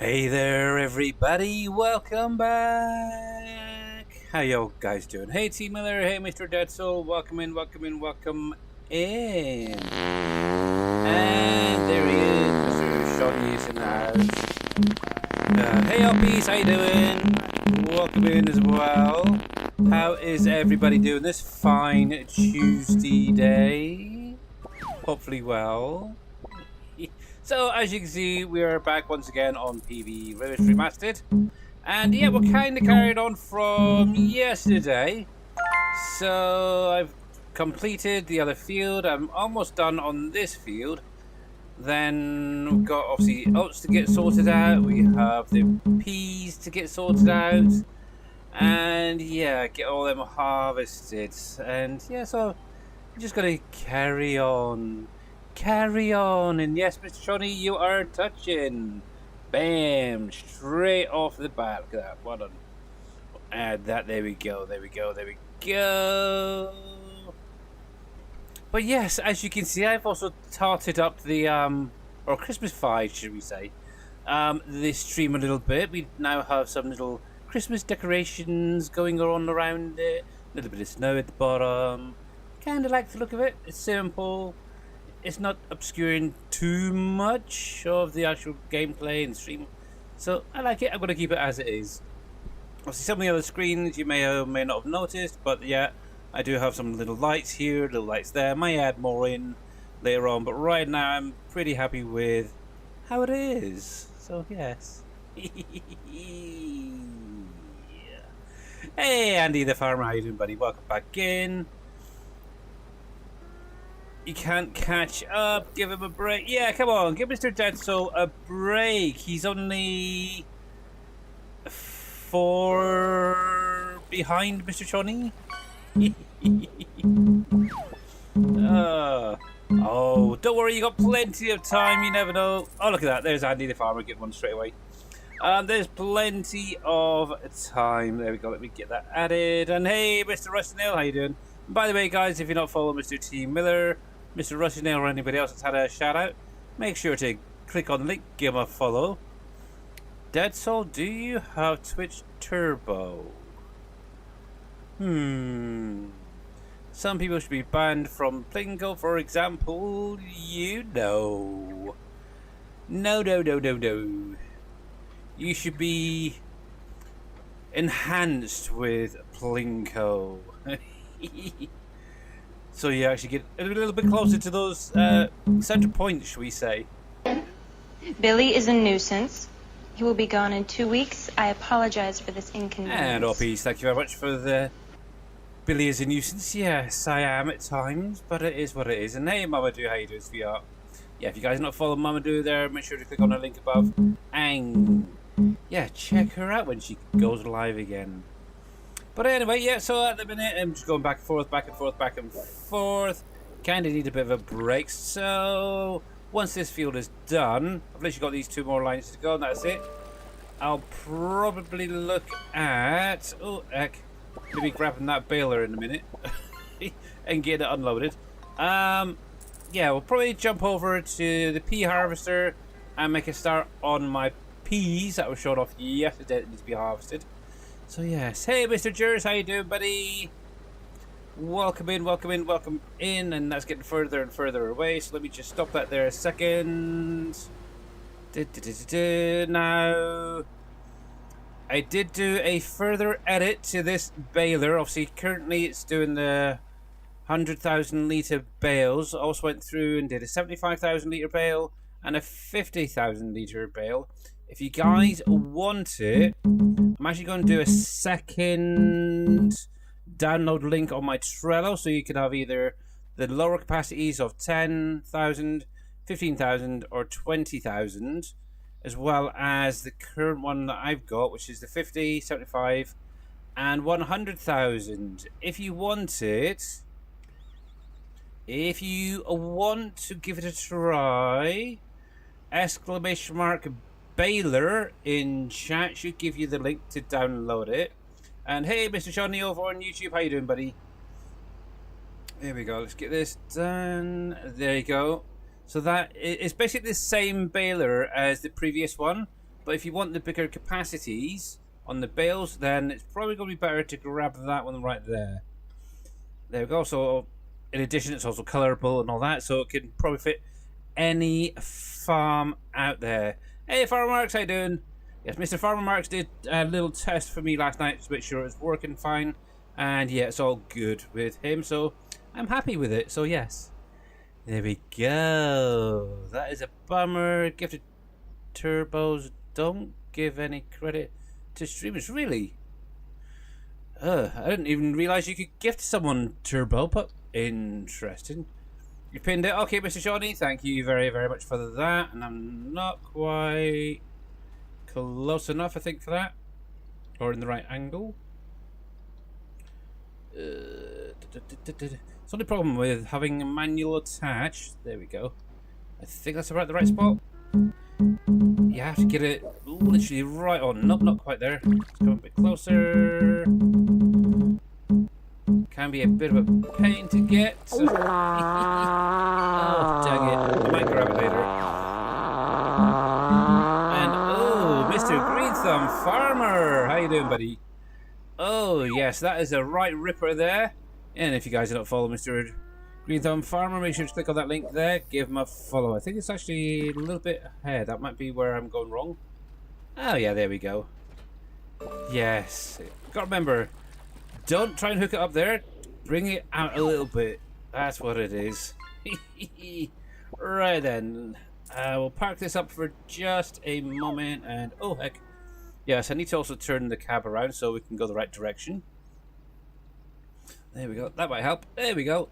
Hey there, everybody. Welcome back. How y'all guys doing? Hey, T Miller. Hey, Mr. Dead Soul. Welcome in, welcome in, welcome in. And there he is. Mr. Shawnee is in the house. Hey, Uppies. How you doing? Welcome in as well. How is everybody doing this fine Tuesday day? Hopefully well. So, as you can see, we are back once again on PV Remastered. And yeah, we're kind of carried on from yesterday. So, I've completed the other field. I'm almost done on this field. Then we've got, obviously, oats to get sorted out. We have the peas to get sorted out. And yeah, get all them harvested. And yeah, so I'm just going to carry on. Carry on, and yes, Mr. Shawnee, you are touching. Bam! Straight off the bat. Look at that. Well done. Add that. There we go. There we go. There we go. But yes, as you can see, I've also tarted up the or Christmas-fied, should we say, this stream a little bit. We now have some little Christmas decorations going on around it. A little bit of snow at the bottom. Kind of like the look of it. It's simple. It's not obscuring too much of the actual gameplay and stream, so I like it. I'm going to keep it as it is. Obviously, some of the other screens you may or may not have noticed, but yeah, I do have some little lights here, little lights there. Might add more in later on, but right now I'm pretty happy with how it is. So yes. Hey, Andy the farmer, how you doing, buddy? Welcome back in. You can't catch up. Give him a break. Yeah, come on. Give Mr. Dead Soul a break. He's only 4 behind Mr. Shawnee. Oh, don't worry. You got plenty of time. You never know. Oh, look at that. There's Andy the farmer. Get one straight away. There's plenty of time. There we go. Let me get that added. And hey, Mr. Rusty-Nail, how you doing? By the way, guys, if you're not following Mr. T Miller, Mr. Rusty-Nail, or anybody else that's had a shout out, make sure to click on the link, give him a follow. Dead Soul, do you have Twitch Turbo? Some people should be banned from Plinko, for example. You know. No. You should be enhanced with Plinko. So you actually get a little bit closer to those center points, shall we say. Billy is a nuisance. He will be gone in 2 weeks. I apologize for this inconvenience. And Oppies, thank you very much for the Billy is a nuisance. Yes, I am at times, but it is what it is. And hey, Mamadou, how you doing, sweetheart? Yeah, if you guys are not following Mamadou there, make sure to click on the link above. And yeah, check her out when she goes live again. But anyway, yeah, so at the minute, I'm just going back and forth, back and forth, back and forth. Kind of need a bit of a break. So, once this field is done, I've literally got these 2 more lines to go, and that's it. I'll probably look at... Oh, heck. Maybe grabbing that baler in a minute. And get it unloaded. Yeah, we'll probably jump over to the pea harvester and make a start on my peas that were shown off yesterday that need to be harvested. So yes, hey Mr. Jers, how you doing, buddy? Welcome in, welcome in, welcome in, and that's getting further and further away, so let me just stop that there a second. Now, I did do a further edit to this baler. Obviously, currently it's doing the 100,000 litre bales. I also went through and did a 75,000 litre bale and a 50,000 litre bale. If you guys want it, I'm actually going to do a second download link on my Trello, so you can have either the lower capacities of 10,000, 15,000 or 20,000, as well as the current one that I've got, which is the 50, 75 and 100,000. If you want it, if you want to give it a try, exclamation mark Baylor in chat should give you the link to download it. And hey, Mr. Shawnee over on YouTube, how you doing, buddy? There we go. Let's get this done. There you go. So that is basically the same baler as the previous one. But if you want the bigger capacities on the bales, then it's probably going to be better to grab that one right there. There we go. So in addition, it's also colorable and all that, so it can probably fit any farm out there. Hey, Farmer Marks, how you doing? Yes, Mr. Farmer Marks did a little test for me last night to make sure it was working fine, and yeah, it's all good with him, so I'm happy with it. So yes, there we go. That is a bummer. Gifted turbos. Don't give any credit to streamers, really. I didn't even realize you could gift someone turbo, but interesting. You pinned it. Okay, Mr. Shawnee, thank you very, very much for that. And I'm not quite close enough, I think, for that. Or in the right angle. It's the only problem with having a manual attach. There we go. I think that's about the right spot. You have to get it literally right on. Nope, not quite there. Let's go a bit closer. Can be a bit of a pain to get. Oh, dang it. I might grab it later. And, oh, Mr. Green Thumb Farmer. How you doing, buddy? Oh, yes, that is a right ripper there. And if you guys don't follow Mr. Green Thumb Farmer, make sure to click on that link there. Give him a follow. I think it's actually a little bit ahead. That might be where I'm going wrong. Oh, yeah, there we go. Yes. Gotta remember, don't try and hook it up there. Bring it out a little bit. That's what it is. Right then. We'll park this up for just a moment. And, oh, heck. Yes, I need to also turn the cab around so we can go the right direction. There we go. That might help. There we go.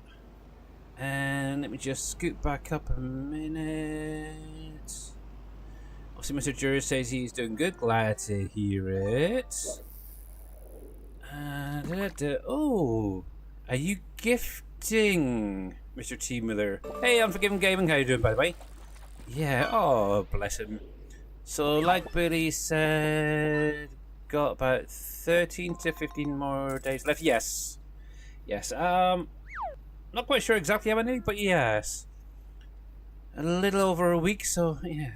And let me just scoot back up a minute. Oh, see, Mr. Juror says he's doing good. Glad to hear it. Oh, are you gifting, Mr. T. Miller? Hey, Unforgiven Gaming, how you doing, by the way? Yeah, oh, bless him. So, like Billy said, got about 13 to 15 more days left. Yes. Yes, not quite sure exactly how many, but yes. A little over a week, so yeah.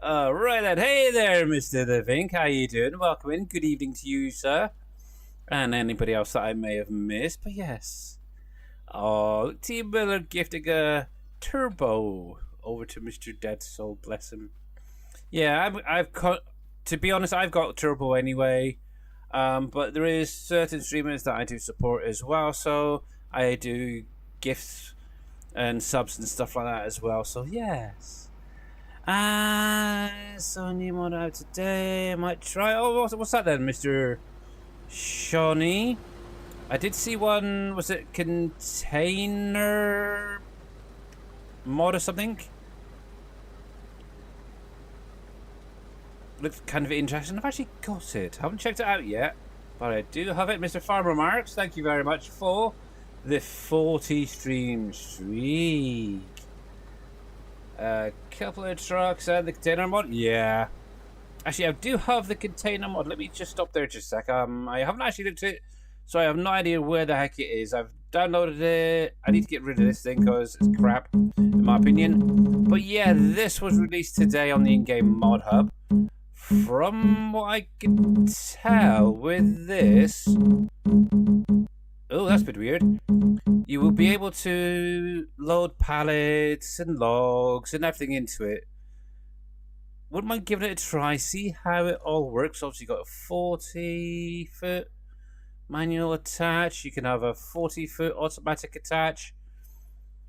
Right then. Hey there, Mr. The Vink. How you doing? Welcome in. Good evening to you, sir. And anybody else that I may have missed, but yes. Oh, T. Miller gifting a turbo over to Mr. Dead Soul, bless him. Yeah, to be honest, I've got turbo anyway. But there is certain streamers that I do support as well, so I do gifts and subs and stuff like that as well. So yes. So new mod out today. I might try. Oh, what's that then, Mr. Shawnee? I did see one. Was it container mod or something? Looked kind of interesting. I've actually got it. Haven't checked it out yet, but I do have it. Mr. Farmer Marks, thank you very much for the 40 stream streak. A couple of trucks and the container mod. Yeah. Actually, I do have the container mod. Let me just stop there just a sec. I haven't actually looked at it, so I have no idea where the heck it is. I've downloaded it. I need to get rid of this thing because it's crap, in my opinion. But yeah, this was released today on the in-game mod hub. From what I can tell with this... Oh, that's a bit weird. You will be able to load pallets and logs and everything into it. Wouldn't mind giving it a try, see how it all works. Obviously, you've got a 40-foot manual attach. You can have a 40-foot automatic attach.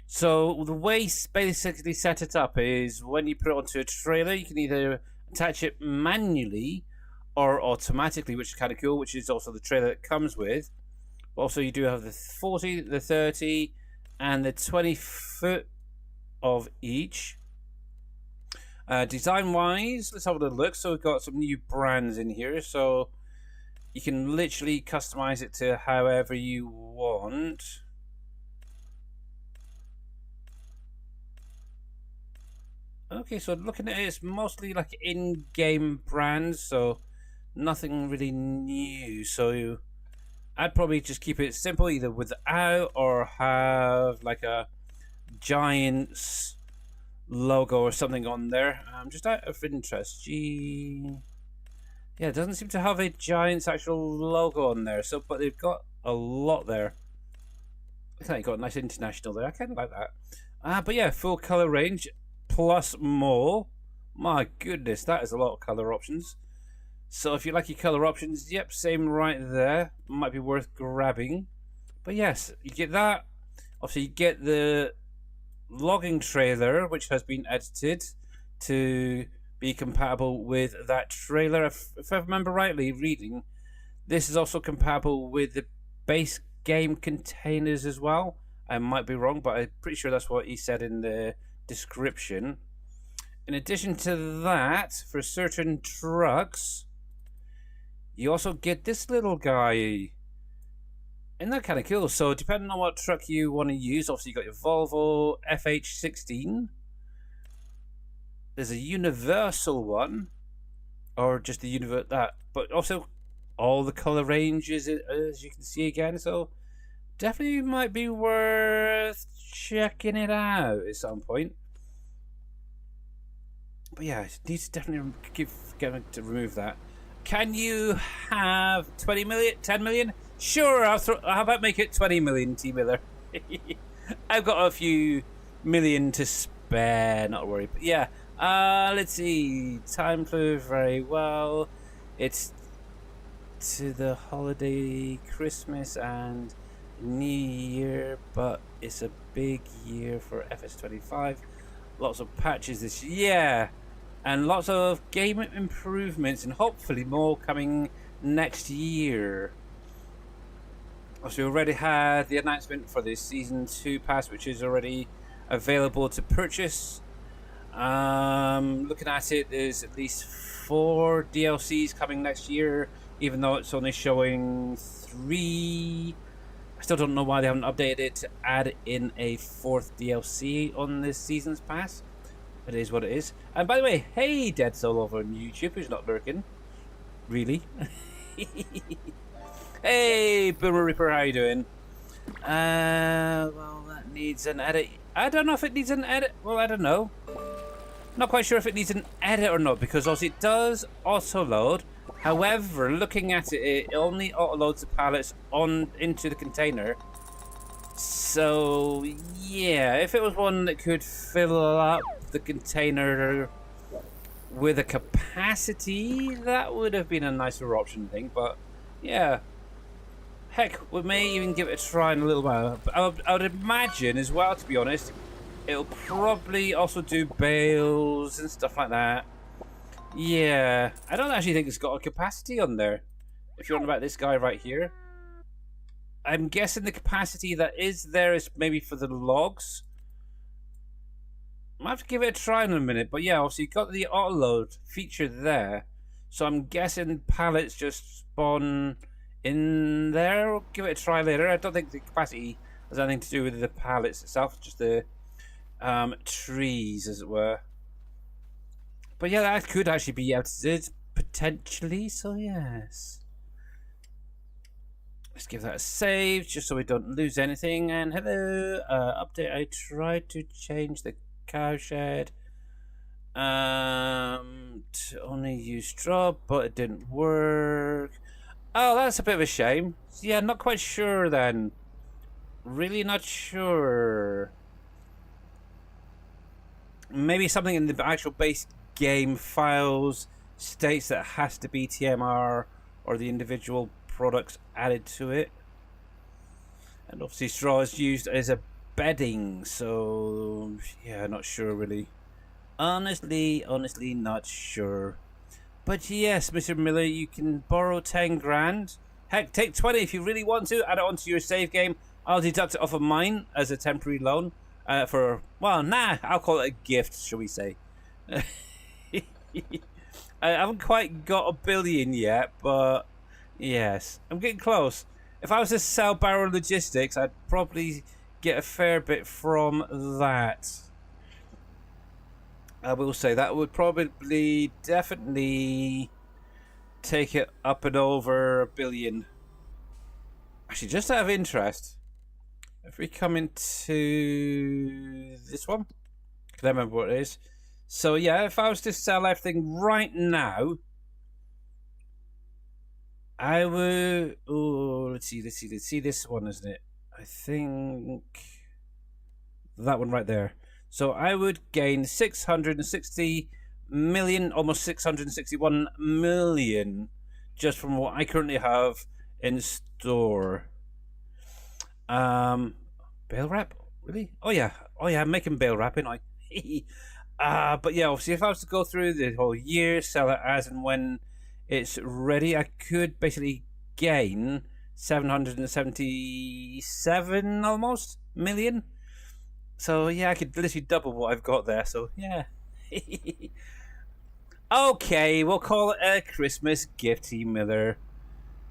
So the way basically set it up is when you put it onto a trailer, you can either attach it manually or automatically, which is kind of cool, which is also the trailer that comes with. Also, you do have the 40, the 30, and the 20-foot of each. Design-wise, let's have a little look. So we've got some new brands in here. So you can literally customize it to however you want. Okay, so looking at it, it's mostly like in-game brands, so nothing really new. So I'd probably just keep it simple, either without or have like a Giants logo or something on there. Just out of interest, yeah, it doesn't seem to have a Giants actual logo on there. So, but they've got a lot there. I think they got a nice international there. I kind of like that. But yeah, full color range plus more. My goodness, that is a lot of color options. So if you like your color options, yep, same right there. Might be worth grabbing. But yes, you get that. Obviously, you get the logging trailer, which has been edited to be compatible with that trailer. If I remember rightly, reading, this is also compatible with the base game containers as well. I might be wrong, but I'm pretty sure that's what he said in the description. In addition to that, for certain trucks, you also get this little guy. Isn't that kind of cool? So depending on what truck you want to use, obviously you got your Volvo FH16. There's a universal one, or just the that, but also all the color ranges, as you can see again. So definitely might be worth checking it out at some point. But yeah, it needs to definitely get to remove that. Can you have 20 million, 10 million? Sure, how about make it 20 million, T Miller? I've got a few million to spare, not worry. But yeah, let's see. Time flew very well. It's to the holiday, Christmas and New Year, but it's a big year for FS25. Lots of patches this year, and lots of game improvements, and hopefully more coming next year. So we already had the announcement for the Season 2 pass, which is already available to purchase. Looking at it, there's at least 4 DLCs coming next year, even though it's only showing 3. I still don't know why they haven't updated it to add in a 4th DLC on this season's pass. It is what it is. And by the way, hey Dead Soul over on YouTube, who's not lurking. Really? Hey, Boomer Reaper, how you doing? Well, that needs an edit. I don't know if it needs an edit. Well, I don't know. Not quite sure if it needs an edit or not, because obviously it does auto-load. However, looking at it, it only auto-loads the pallets into the container. So, yeah, if it was one that could fill up the container with a capacity, that would have been a nicer option, I think. But, yeah. Heck, we may even give it a try in a little while. But I would imagine as well, to be honest, it'll probably also do bales and stuff like that. Yeah, I don't actually think it's got a capacity on there. If you're on about this guy right here. I'm guessing the capacity that is there is maybe for the logs. Might have to give it a try in a minute. But yeah, obviously you've got the auto-load feature there. So I'm guessing pallets just spawn in there. We'll give it a try later. I don't think the capacity has anything to do with the pallets itself, just the trees, as it were. But yeah, that could actually be edited potentially. So yes, let's give that a save just so we don't lose anything. And hello, update. I tried to change the cow shed to only use straw, but it didn't work. Oh, that's a bit of a shame. Yeah, not quite sure then. Really not sure. Maybe something in the actual base game files states that it has to be TMR or the individual products added to it. And obviously straw is used as a bedding, so yeah, not sure really. Honestly not sure. But yes, Mr. Miller, you can borrow 10 grand. Heck, take 20 if you really want to. Add it onto your save game. I'll deduct it off of mine as a temporary loan. Well, I'll call it a gift, shall we say. I haven't quite got $1 billion yet, but yes, I'm getting close. If I was to sell Barrel Logistics, I'd probably get a fair bit from that. I will say that would probably definitely take it up and over $1 billion. Actually, just out of interest, if we come into this one, I remember what it is. So yeah, if I was to sell everything right now, I would. Oh, let's see this one, isn't it? I think that one right there. So I would gain 660 million, almost 661 million, just from what I currently have in store. Bale wrap, really? Oh yeah, I'm making bale wrap, ain't I? But yeah, obviously, if I was to go through the whole year, sell it as and when it's ready, I could basically gain 777 almost million. So yeah, I could literally double what I've got there. So yeah. Okay, we'll call it a Christmas gifty, Miller.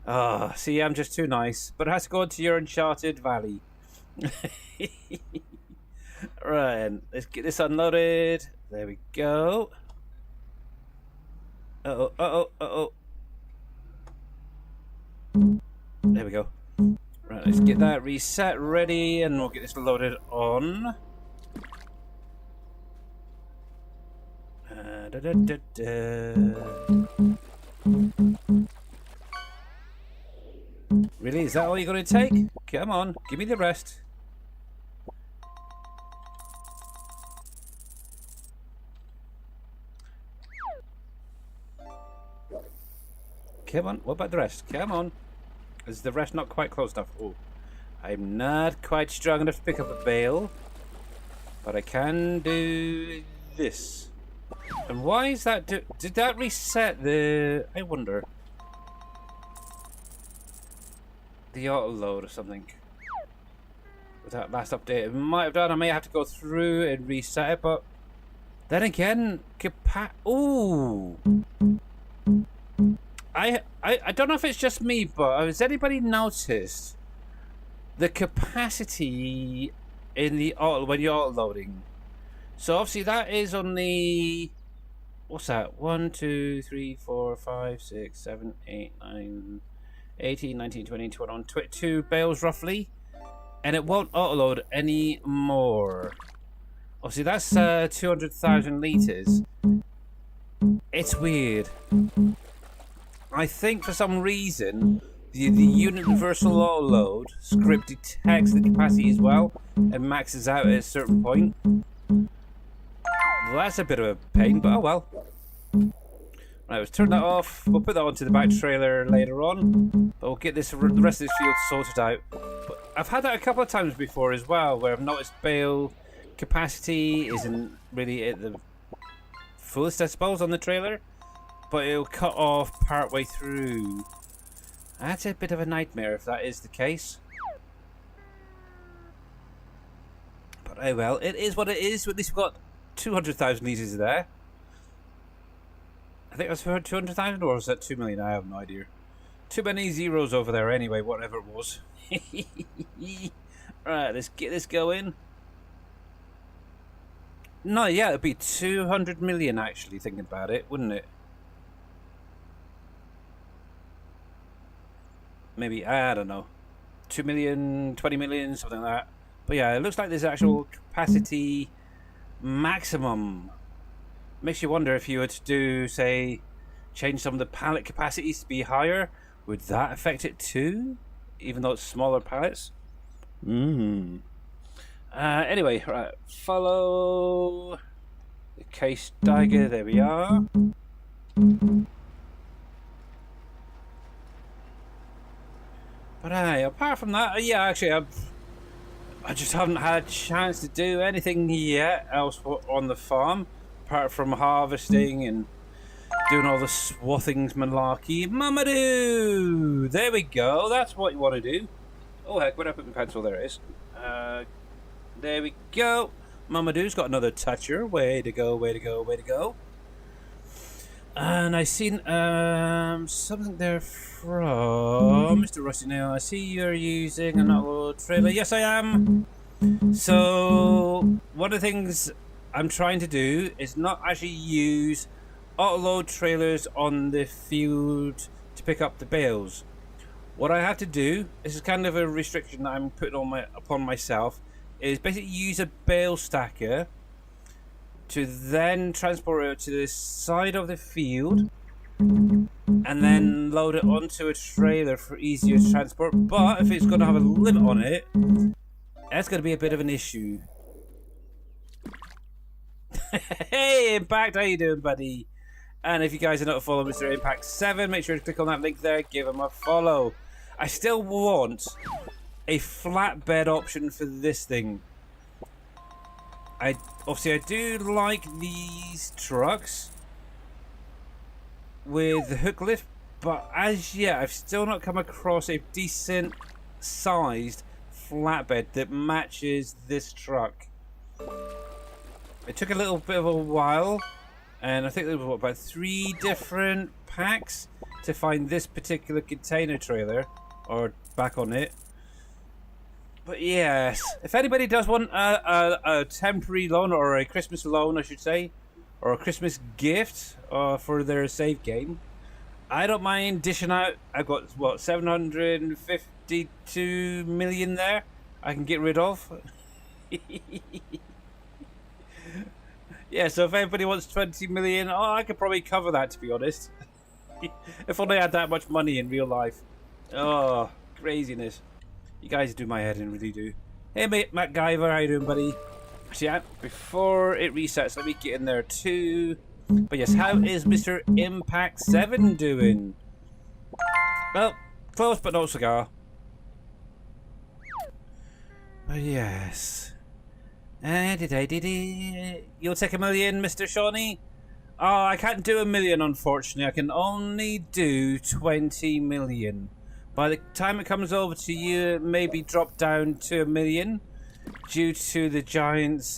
Oh, see, I'm just too nice. But it has to go into your Uncharted Valley. Right, let's get this unloaded. There we go. Uh-oh. There we go. Right, let's get that reset ready, and we'll get this loaded on. Really? Is that all you're going to take? Come on, give me the rest. Come on, what about the rest? Come on. Is the rest not quite close enough? Oh, I'm not quite strong enough to pick up a bale, but I can do this. And why is that? Did that reset the? I wonder. The auto load or something. With that last update, it might have done. I may have to go through and reset it, but then again, ooh. I don't know if it's just me, but has anybody noticed the capacity in the auto when you're auto loading? So obviously that is on the, what's that? 1, 2, 3, 4, 5, 6, 7, 8, 9, 18, 19, 20, 21, 22 bales roughly, and it won't auto load anymore. Obviously that's 200,000 liters. It's weird. I think for some reason the universal auto load script detects the capacity as well and maxes out at a certain point. Well, that's a bit of a pain, but oh well. Right, let's turn that off. We'll put that onto the back trailer later on, but we'll get the rest of this field sorted out. But I've had that a couple of times before as well, where I've noticed bale capacity isn't really at the fullest, I suppose, on the trailer, but it'll cut off part way through. That's a bit of a nightmare if that is the case. But oh well, it is what it is. At least we've got 200,000 litres there. I think that's for 200,000, or was that 2 million? I have no idea. Too many zeros over there anyway, whatever it was. Right, let's get this going. No, yeah, it'd be 200 million actually, thinking about it, wouldn't it? Maybe, I don't know. 2 million, 20 million, something like that. But yeah, it looks like there's actual capacity maximum. Makes you wonder if you were to do, say, change some of the pallet capacities to be higher, would that affect it too? Even though it's smaller pallets? Anyway, right, follow the case diagram, there we are. But apart from that, yeah, actually, I just haven't had a chance to do anything yet else on the farm, apart from harvesting and doing all the swathings malarkey. Mamadou! There we go, that's what you want to do. Oh heck, where did I put my pencil? There it is. There we go. Mamadou's got another toucher. Way to go, way to go, way to go. And I seen something there from Mr. Rusty Nail. I see you're using an upload trailer. Yes, I am. So one of the things I'm trying to do is not actually use auto-load trailers on the field to pick up the bales. What I have to do, this is kind of a restriction that I'm putting on upon myself, is basically use a bale stacker to then transport it to the side of the field and then load it onto a trailer for easier transport. But if it's going to have a limit on it, that's going to be a bit of an issue. Hey, Impact, how you doing, buddy? And if you guys are not following Mr. Impact 7, make sure to click on that link there, give him a follow. I still want a flatbed option for this thing. Obviously I do like these trucks with the hook lift, but as yet I've still not come across a decent sized flatbed that matches this truck. It took a little bit of a while, and I think there was about 3 different packs to find this particular container trailer, or back on it. But yes, if anybody does want a temporary loan, or a Christmas loan I should say, or a Christmas gift for their save game, I don't mind dishing out. I've got, what, 752 million there I can get rid of. Yeah, so if anybody wants 20 million, I could probably cover that, to be honest. If only I had that much money in real life. Oh, craziness. You guys do my head in, really do. Hey mate, MacGyver, how you doing, buddy? Actually, yeah, before it resets, let me get in there too. But yes, how is Mr. Impact 7 doing? Well, close but no cigar. But yes. You'll take 1 million, Mr. Shawnee? Oh, I can't do 1 million, unfortunately. I can only do 20 million. By the time it comes over to you, it may be dropped down to 1 million due to the Giants'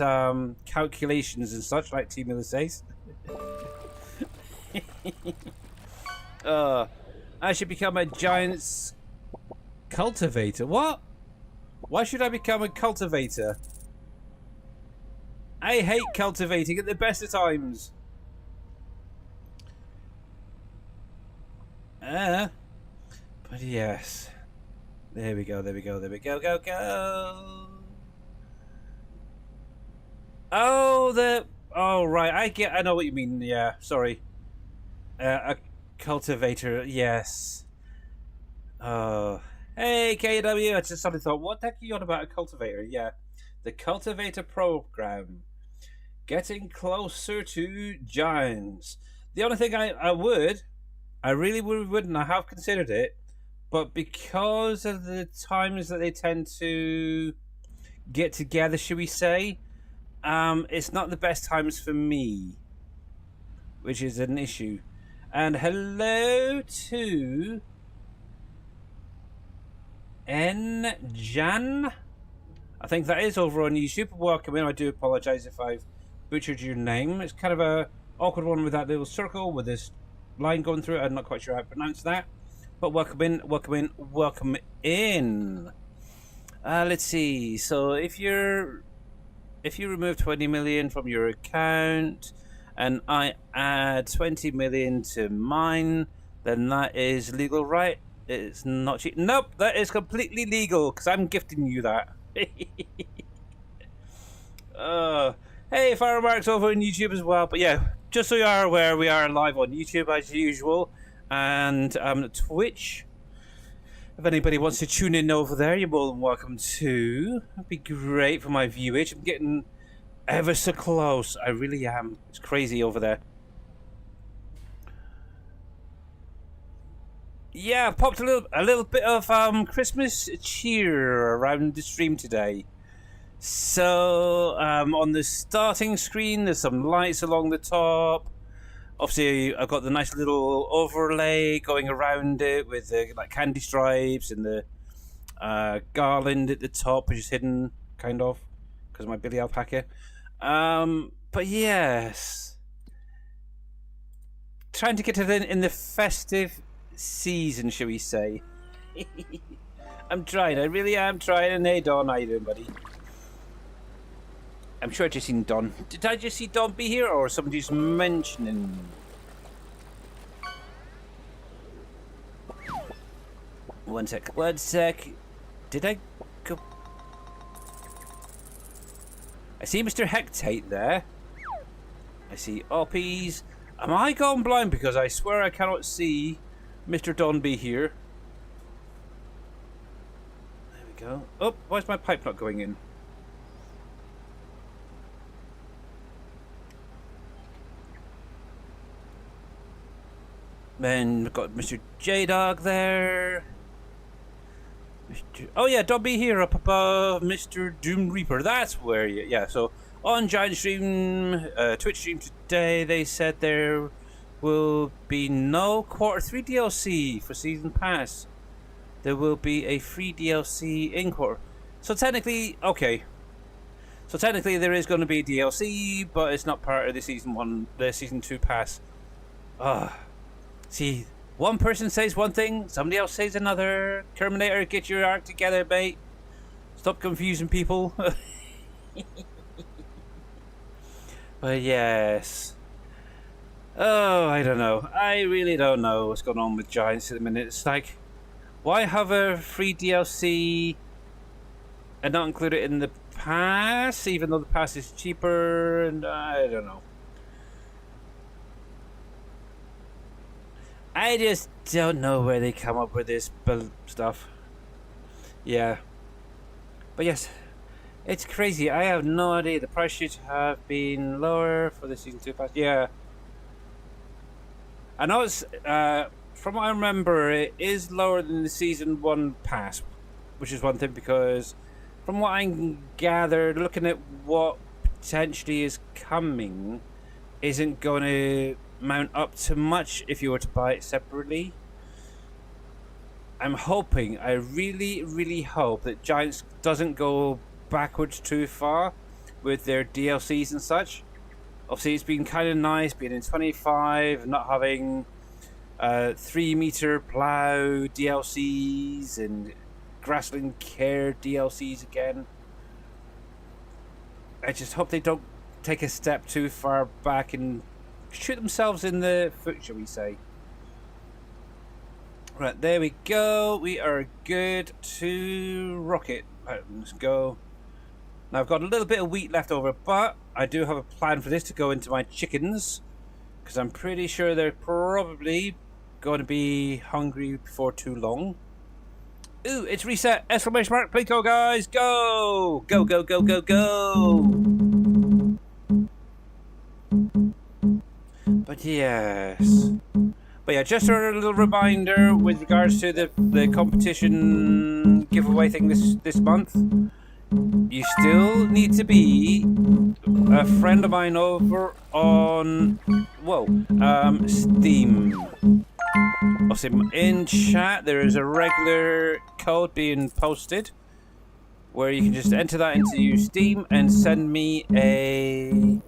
calculations and such, like T. Miller says. I should become a Giants cultivator. What? Why should I become a cultivator? I hate cultivating at the best of times. But yes. There we go, there we go, there we go, go. Oh, right, I know what you mean, yeah, sorry. A cultivator, yes. Hey, KW, I just suddenly thought, what the heck are you on about a cultivator? Yeah, the cultivator program. Getting closer to Giants. The only thing I really wouldn't, I have considered it, but because of the times that they tend to get together, should we say, it's not the best times for me, which is an issue. And hello to Jan. I think that is over on YouTube. Welcome in. I do apologise if I've butchered your name. It's kind of a awkward one with that little circle with this line going through it. I'm not quite sure how to pronounce that. But welcome in, welcome in, welcome in. Let's see. So if you remove 20 million from your account and I add 20 million to mine, then that is legal, right? It's not cheap. Nope, that is completely legal because I'm gifting you that. Hey, Firemarks over on YouTube as well. But yeah, just so you are aware, we are live on YouTube as usual, and Twitch. If anybody wants to tune in over there, you're more than welcome to. That'd be great for my viewage. I'm getting ever so close. I really am. It's crazy over there. Yeah, popped a little bit of Christmas cheer around the stream today. So on the starting screen, there's some lights along the top. Obviously, I've got the nice little overlay going around it with the like candy stripes and the garland at the top, which is hidden kind of because of my Billy alpaca. But yes, trying to get it in the festive season, shall we say? I'm trying. I really am trying. And hey, Don, how you doing, buddy? I'm sure I just seen Don. Did I just see Don be here, or somebody just mentioning? One sec. One sec. Did I go? I see Mr. Hectate there. I see Oppies. Am I going blind because I swear I cannot see Mr. Donby here? There we go. Oh, why is my pipe not going in? Then we've got Mr. J-Dog there. Oh yeah, Donby here up above Mr. Doom Reaper. That's where you... Yeah, so on Giant Stream, Twitch stream today, they said there will be no Q3 DLC for Season Pass. There will be a free DLC in quarter. So technically, okay. So technically there is going to be DLC, but it's not part of the Season 2 pass. See, one person says one thing, somebody else says another. Terminator, get your act together, mate. Stop confusing people. But yes. Oh, I don't know. I really don't know what's going on with Giants at the minute. It's like, why have a free DLC and not include it in the pass, even though the pass is cheaper? And I don't know. I just don't know where they come up with this stuff. Yeah. But yes, it's crazy. I have no idea. The price should have been lower for the Season 2 pass. Yeah. I know it's, from what I remember, it is lower than the Season 1 pass, which is one thing because from what I gathered, looking at what potentially is coming, isn't going to mount up to much if you were to buy it separately. I'm hoping, I really, really hope that Giants doesn't go backwards too far with their DLCs and such. Obviously, it's been kind of nice being in 25, not having 3-meter plow DLCs and grassland care DLCs again. I just hope they don't take a step too far back and shoot themselves in the foot, shall we say. Right, there we go. We are good to rocket. Right, let's go. Now I've got a little bit of wheat left over, but I do have a plan for this to go into my chickens, because I'm pretty sure they're probably going to be hungry before too long. Ooh, it's reset! Exclamation mark, Plinko, guys! Go! Go, go, go, go, go! But yes. But yeah, just a little reminder with regards to the competition giveaway thing this month. You still need to be a friend of mine over on Steam. Also, in chat there is a regular code being posted where you can just enter that into your Steam and send me a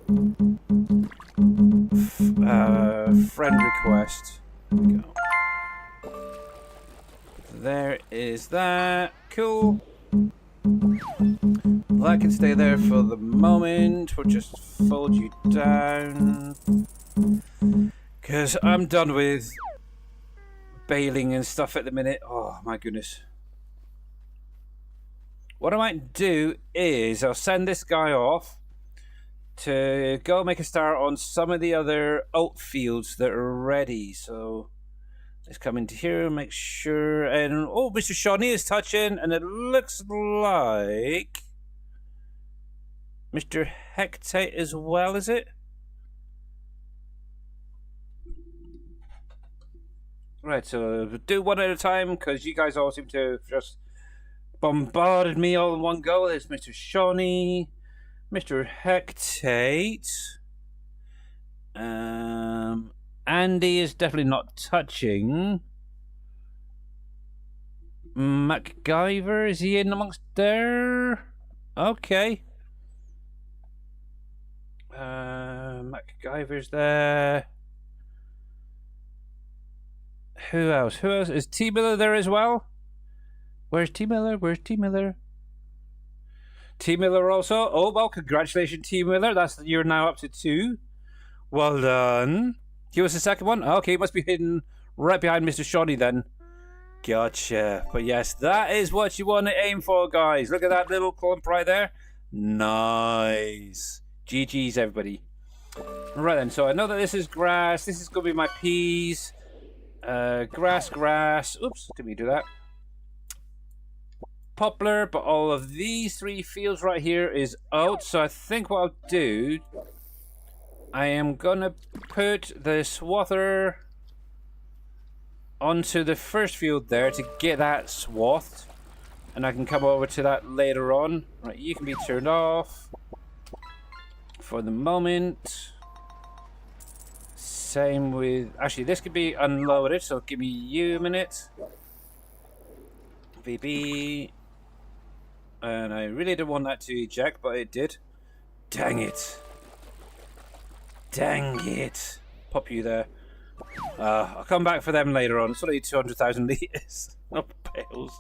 friend request. There we go. There is that. Cool. Well, that can stay there for the moment. We'll just fold you down, because I'm done with bailing and stuff at the minute. Oh my goodness. What I might do is I'll send this guy off to go make a start on some of the other oat fields that are ready. So let's come into here and make sure. And oh, Mr. Shawnee is touching, and it looks like Mr. Hectate as well, is it? Right, so we'll do one at a time because you guys all seem to have just bombarded me all in one go. There's Mr. Shawnee, Mr. Hectate. Andy is definitely not touching. MacGyver, is he in amongst there? Okay. MacGyver's there. Who else? Who else? Is T Miller there as well? Where's T Miller? Where's T Miller? T Miller also. Oh well, congratulations, T Miller. You're now up to 2. Well done. He was the second one. Okay, must be hidden right behind Mr. Shawnee then. Gotcha. But yes, that is what you want to aim for, guys. Look at that little clump right there. Nice. GG's, everybody. Right then, so I know that this is grass. This is going to be my peas. Grass, grass. Oops, didn't mean to do that. Poplar, but all of these 3 fields right here is oat. So I think what I'll do, I am going to put the swather onto the first field there to get that swathed. And I can come over to that later on. Right, you can be turned off for the moment. Same with... Actually, this could be unloaded, so give me you a minute. VB. And I really didn't want that to eject, but it did. Dang it. Dang it. Pop you there. I'll come back for them later on. It's only 200,000 litres. Not pails.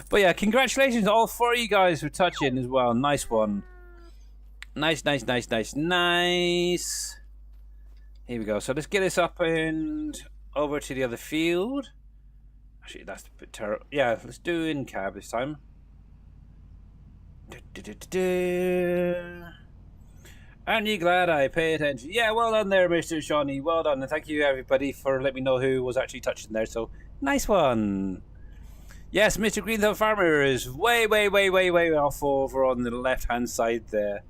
But yeah, congratulations to all 4 of you guys for touching as well. Nice one. Nice, nice, nice, nice, nice. Here we go. So let's get this up and over to the other field. Actually, that's a bit terrible. Yeah, let's do in cab this time. Aren't you glad I pay attention? Yeah, well done there, Mr. Shawnee. Well done. And thank you, everybody, for letting me know who was actually touching there. So, nice one. Yes, Mr. Green Thumb Farmer is way off over on the left-hand side there.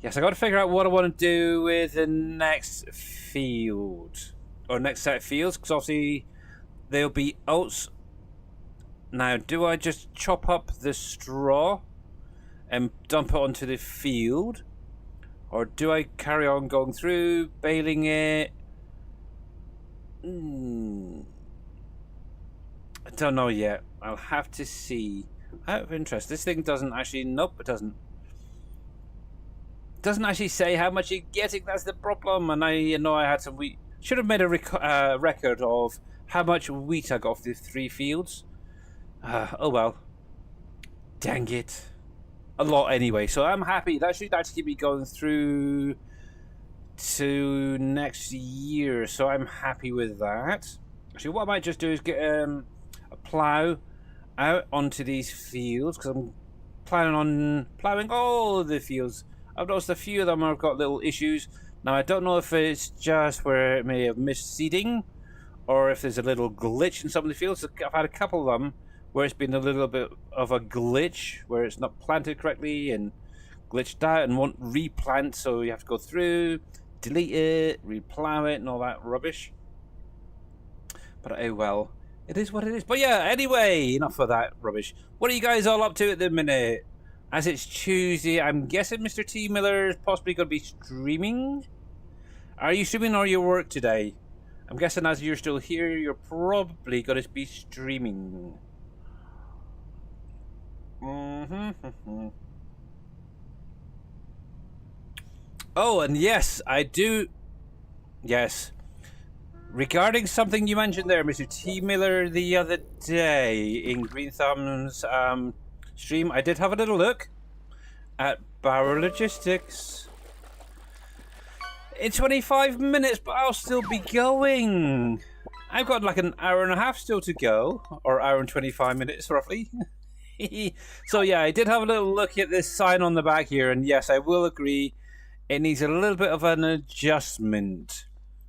Yes, I got to figure out what I want to do with the next field. Or next set of fields, because obviously there'll be oats. Now, do I just chop up the straw and dump it onto the field? Or do I carry on going through, baling it? I don't know yet. I'll have to see. Out of interest, this thing doesn't actually... Nope, it doesn't. It doesn't actually say how much you're getting. That's the problem. And I know I had some wheat. Should have made a record of how much wheat I got off the 3 fields. Oh well. Dang it. A lot anyway. So I'm happy. That should actually keep me going through to next year. So I'm happy with that. Actually, what I might just do is get a plough out onto these fields, because I'm planning on ploughing all the fields. I've noticed a few of them have got little issues. Now, I don't know if it's just where it may have missed seeding, or if there's a little glitch in some of the fields. I've had a couple of them where it's been a little bit of a glitch, where it's not planted correctly and glitched out and won't replant, so you have to go through, delete it, replow it, and all that rubbish. But oh well, it is what it is. But yeah, anyway, enough of that rubbish. What are you guys all up to at the minute? As it's Tuesday, I'm guessing Mr. T. Miller is possibly going to be streaming. Are you streaming or your work today? I'm guessing as you're still here, you're probably going to be streaming. Oh, and yes, I do. Yes. Regarding something you mentioned there, Mr. T. Miller, the other day in Green Thumb's stream, I did have a little look at Barrow Logistics. In 25 minutes, but I'll still be going. I've got like an hour and a half still to go, or hour and 25 minutes roughly. So yeah, I did have a little look at this sign on the back here, and yes, I will agree, it needs a little bit of an adjustment.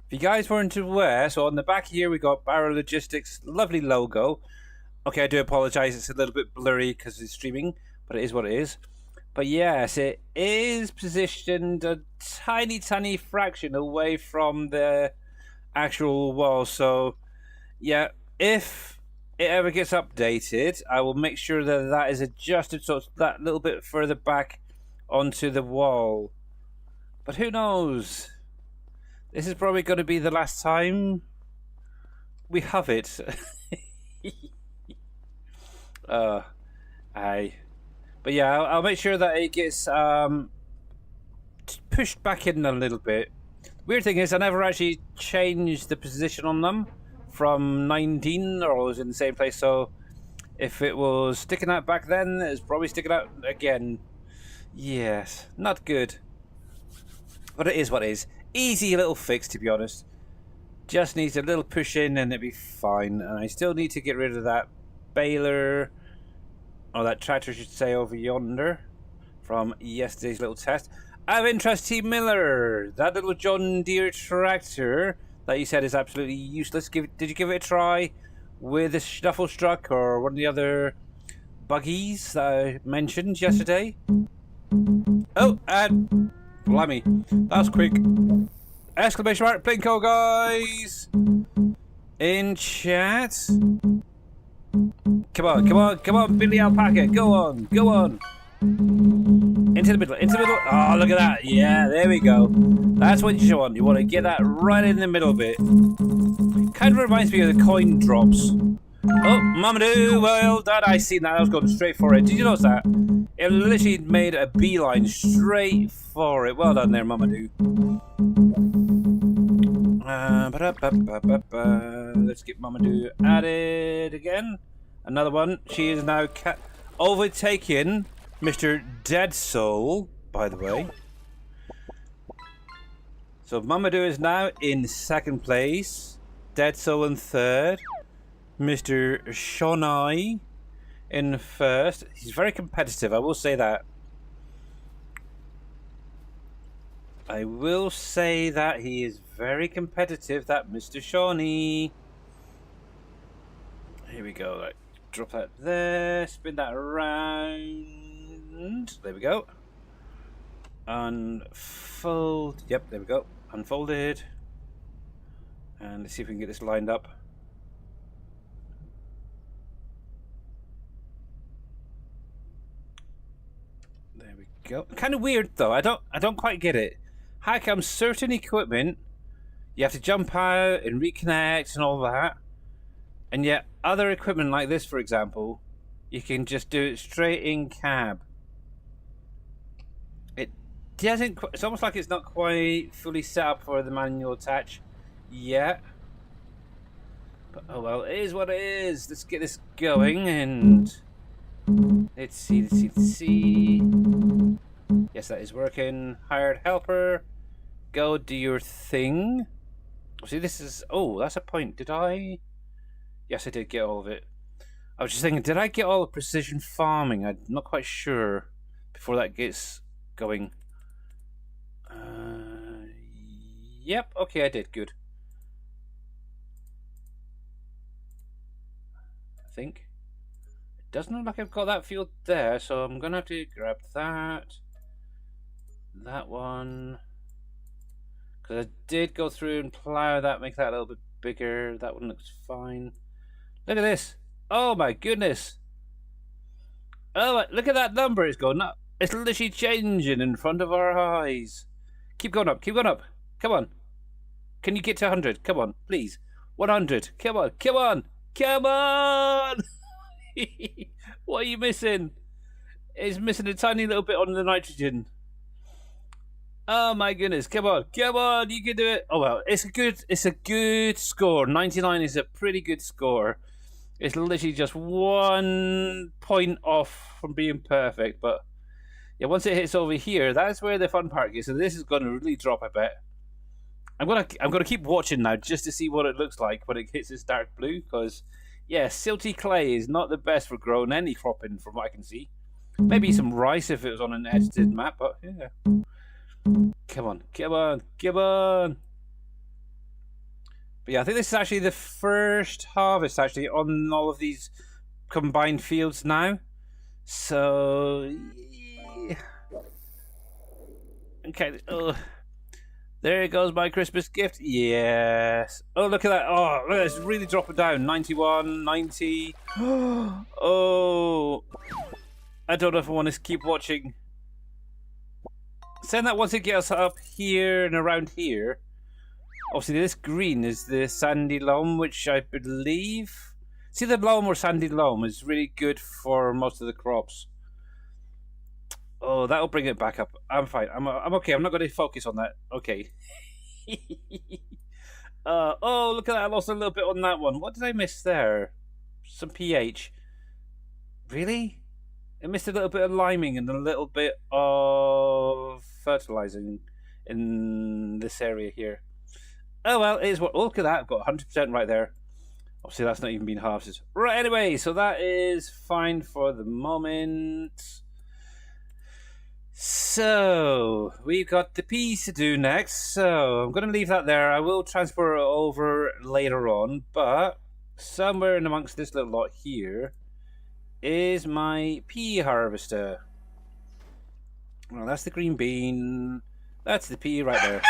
If you guys weren't aware, so on the back here we got Barrow Logistics, lovely logo. Okay, I do apologise, it's a little bit blurry because it's streaming, but it is what it is. But yes, it is positioned a tiny fraction away from the actual wall. So yeah, if it ever gets updated, I will make sure that that is adjusted so it's that little bit further back onto the wall. But who knows? This is probably going to be the last time we have it. But yeah, I'll make sure that it gets pushed back in a little bit. Weird thing is, I never actually changed the position on them from 19, or always in the same place. So if it was sticking out back then, it's probably sticking out again. Yes, not good. But it is what it is. Easy little fix, to be honest. Just needs a little push in and it'll be fine. And I still need to get rid of that baler, or that tractor, I should say, over yonder from yesterday's little test. Out of interest, T. Miller, that little John Deere tractor that you said is absolutely useless. Did you give it a try with the Snufflestruck or one of the other buggies that I mentioned yesterday? Oh, and blimey, that was quick. Exclamation mark, Plinko, guys! In chat. Come on, Billy Alpaca, go on. Into the middle. Oh, look at that. Yeah, there we go. That's what you want. You want to get that right in the middle bit. Kind of reminds me of the coin drops. Oh, Mamadou, well done. I seen that. I was going straight for it. Did you notice that? It literally made a beeline straight for it. Well done there, Mamadou. Let's get Mamadou added again. Another one. She is now overtaking Mr. Dead Soul, by the way. So Mamadou is now in second place. Dead Soul in third. Mr. Shonai in first. He's very competitive, I will say that. I will say that he is very competitive, that Mr. Shawnee. Here we go. Right. Drop that there. Spin that around. There we go. Unfold. Yep, there we go. Unfolded. And let's see if we can get this lined up. There we go. Kind of weird though. I don't quite get it. How come certain equipment you have to jump out and reconnect and all that, and yet other equipment like this, for example, you can just do it straight in cab. It doesn't. It's almost like it's not quite fully set up for the manual attach yet. But oh well, it is what it is. Let's get this going and let's see. Yes, that is working. Hired helper. Go do your thing. See, this is... Oh, that's a point. Did I... Yes, I did get all of it. I was just thinking, did I get all the precision farming? I'm not quite sure before that gets going. Yep, okay, I did. Good. I think. It doesn't look like I've got that field there, so I'm going to have to grab that. That one. Because I did go through and plow that, make that a little bit bigger. That one looks fine. Look at this. Oh my goodness. Oh, look at that number. It's going up. It's literally changing in front of our eyes. Keep going up. Keep going up. Come on. Can you get to 100? Come on, please. 100. Come on. Come on. Come on. What are you missing? It's missing a tiny little bit on the nitrogen. Oh my goodness, come on, you can do it. Oh well, it's a good score. 99 is a pretty good score. It's literally just 1 point off from being perfect, but yeah, once it hits over here, that's where the fun part is. So this is going to really drop, I bet. I'm gonna keep watching now just to see what it looks like when it hits this dark blue, because yeah, silty clay is not the best for growing any cropping from what I can see. Maybe some rice if it was on an edited map, but yeah. Come on. But yeah, I think this is actually the first harvest actually on all of these combined fields now. So yeah. Okay. Oh, there goes my Christmas gift. Yes. Oh, look at that. Oh, look, it's really dropping down. 91, 90. Oh, I don't know if I want to keep watching. Saying that once it gets up here and around here, obviously this green is the sandy loam, which I believe... See, the loam or sandy loam is really good for most of the crops. Oh, that'll bring it back up. I'm fine. I'm okay. I'm not going to focus on that. Okay. Oh, look at that. I lost a little bit on that one. What did I miss there? Some pH. Really? I missed a little bit of liming and a little bit of fertilizing in this area here. Oh well, it is what. Look at that, I've got 100% right there. Obviously, that's not even been harvested. Right, anyway, so that is fine for the moment. So, we've got the piece to do next, so I'm going to leave that there. I will transfer it over later on, but somewhere in amongst this little lot here is my pea harvester. Well, that's the green bean. That's the pea right there.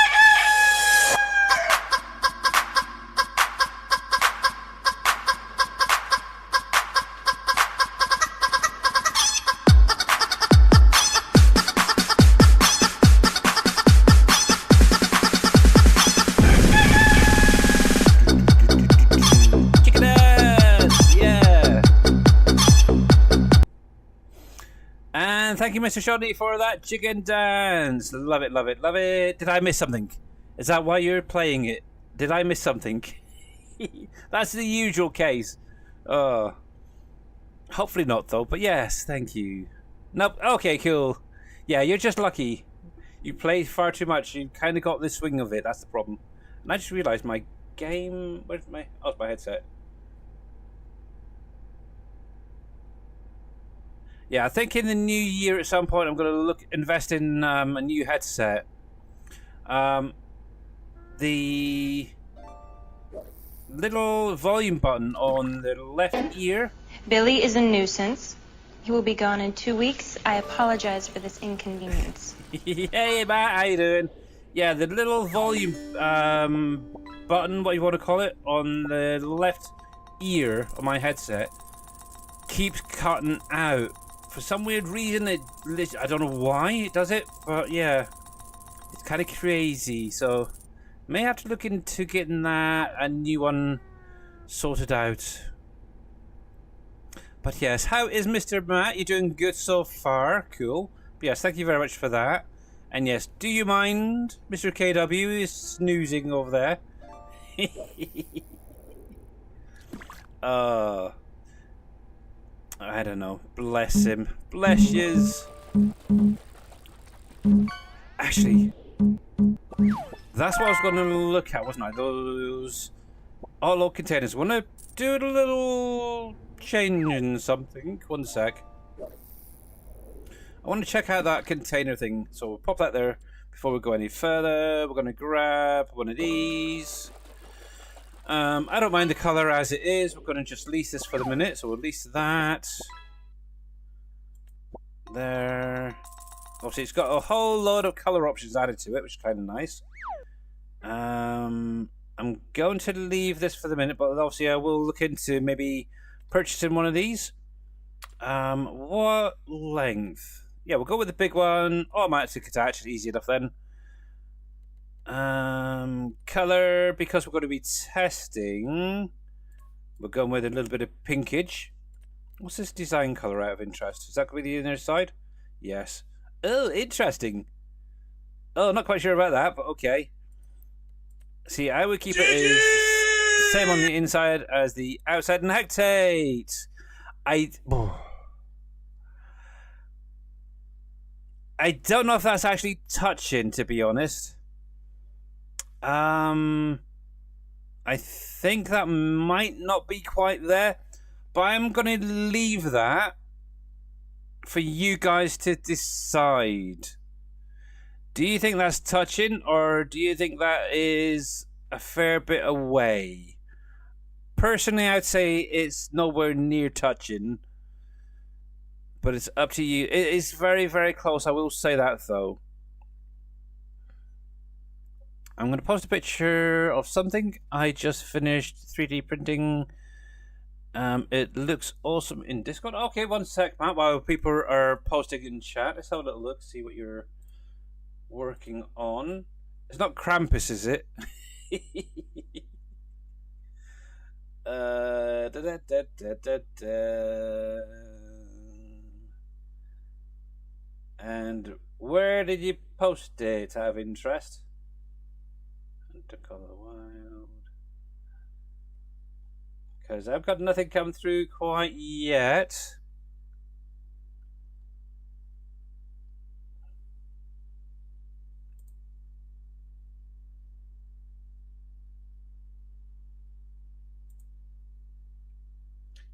And thank you, Mr. Shoddy, for that chicken dance. Love it, love it, love it. Did I miss something? Is that why you're playing it? Did I miss something? That's the usual case. Hopefully not, though. But yes, thank you. Nope. Okay, cool. Yeah, you're just lucky. You played far too much. You kind of got the swing of it. That's the problem. And I just realised my game... Where's my... Oh, it's my headset. Yeah, I think in the new year at some point I'm going to invest in a new headset. The little volume button on the left ear. Billy is a nuisance. He will be gone in 2 weeks. I apologize for this inconvenience. Hey, Matt, how you doing? Yeah, the little volume button, what you want to call it, on the left ear of my headset keeps cutting out. For some weird reason, I don't know why it does it, but yeah, it's kind of crazy. So, may have to look into getting a new one sorted out. But yes, how is Mr. Matt? You're doing good so far. Cool. But yes, thank you very much for that. And yes, do you mind Mr. KW is snoozing over there? I don't know. Bless him. Bless yous. Actually, that's what I was going to look at, wasn't I? Those all containers. Want to do a little change in something? One sec. I want to check out that container thing. So we'll pop that there before we go any further. We're going to grab one of these. I don't mind the colour as it is. We're going to just lease this for the minute. So we'll lease that. There. Obviously, it's got a whole load of colour options added to it, which is kind of nice. I'm going to leave this for the minute, but obviously I will look into maybe purchasing one of these. What length? Yeah, we'll go with the big one. Automatic attach. Easy enough then. Color, because we're going to be testing, we're going with a little bit of pinkage. What's this design color out of interest? Is that going to be the inner side? Yes. Oh, interesting. Oh, not quite sure about that, but okay. See, I would keep it as same on the inside as the outside. And hectate. I don't know if that's actually touching, to be honest. I think that might not be quite there, but I'm going to leave that for you guys to decide. Do you think that's touching, or do you think that is a fair bit away? Personally, I'd say it's nowhere near touching, but it's up to you. It is very, very close, I will say that, though. I'm going to post a picture of something I just finished 3D printing. It looks awesome in Discord. Okay, one sec, Matt, while people are posting in chat. Let's have a little look, see what you're working on. It's not Krampus, is it? And where did you post it out of interest? To Color Wild, because I've got nothing come through quite yet.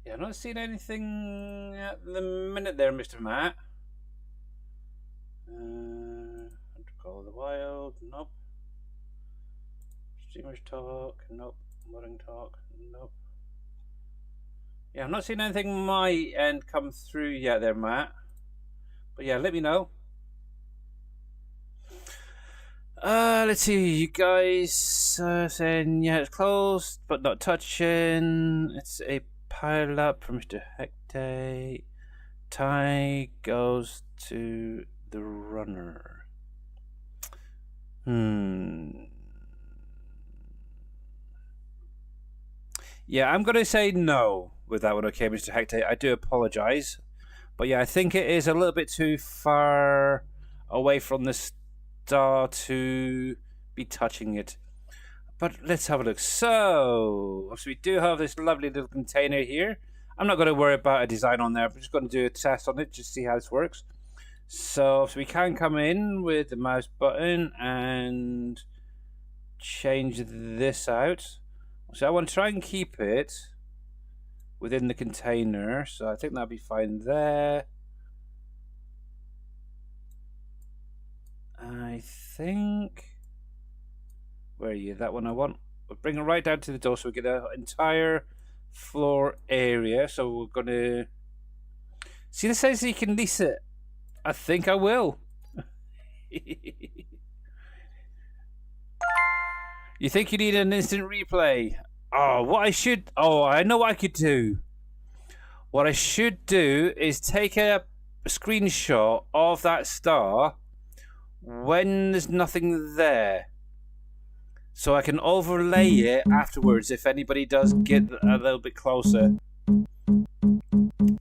Yeah, I'm not seeing anything at the minute there, Mr. Matt. Streamers talk, nope. Modding talk, nope. Yeah, I'm not seeing anything on my end come through yet there, Matt. But yeah, let me know. Let's see, you guys saying, yeah, it's closed, but not touching. It's a pile up from Mr. Hectate. Tie goes to the runner. Yeah, I'm going to say no with that one, okay, Mr. Hectate. I do apologise. But yeah, I think it is a little bit too far away from the star to be touching it. But let's have a look. So we do have this lovely little container here. I'm not going to worry about a design on there. I'm just going to do a test on it just to see how this works. So we can come in with the mouse button and change this out. So I want to try and keep it within the container. So I think that'll be fine there. I think... Where are you? That one I want. We'll bring it right down to the door so we get an entire floor area. So we're going to... See, this says you can lease it. I think I will. You think you need an instant replay? Oh, what I should... Oh, I know what I could do. What I should do is take a screenshot of that star when there's nothing there. So I can overlay it afterwards if anybody does get a little bit closer.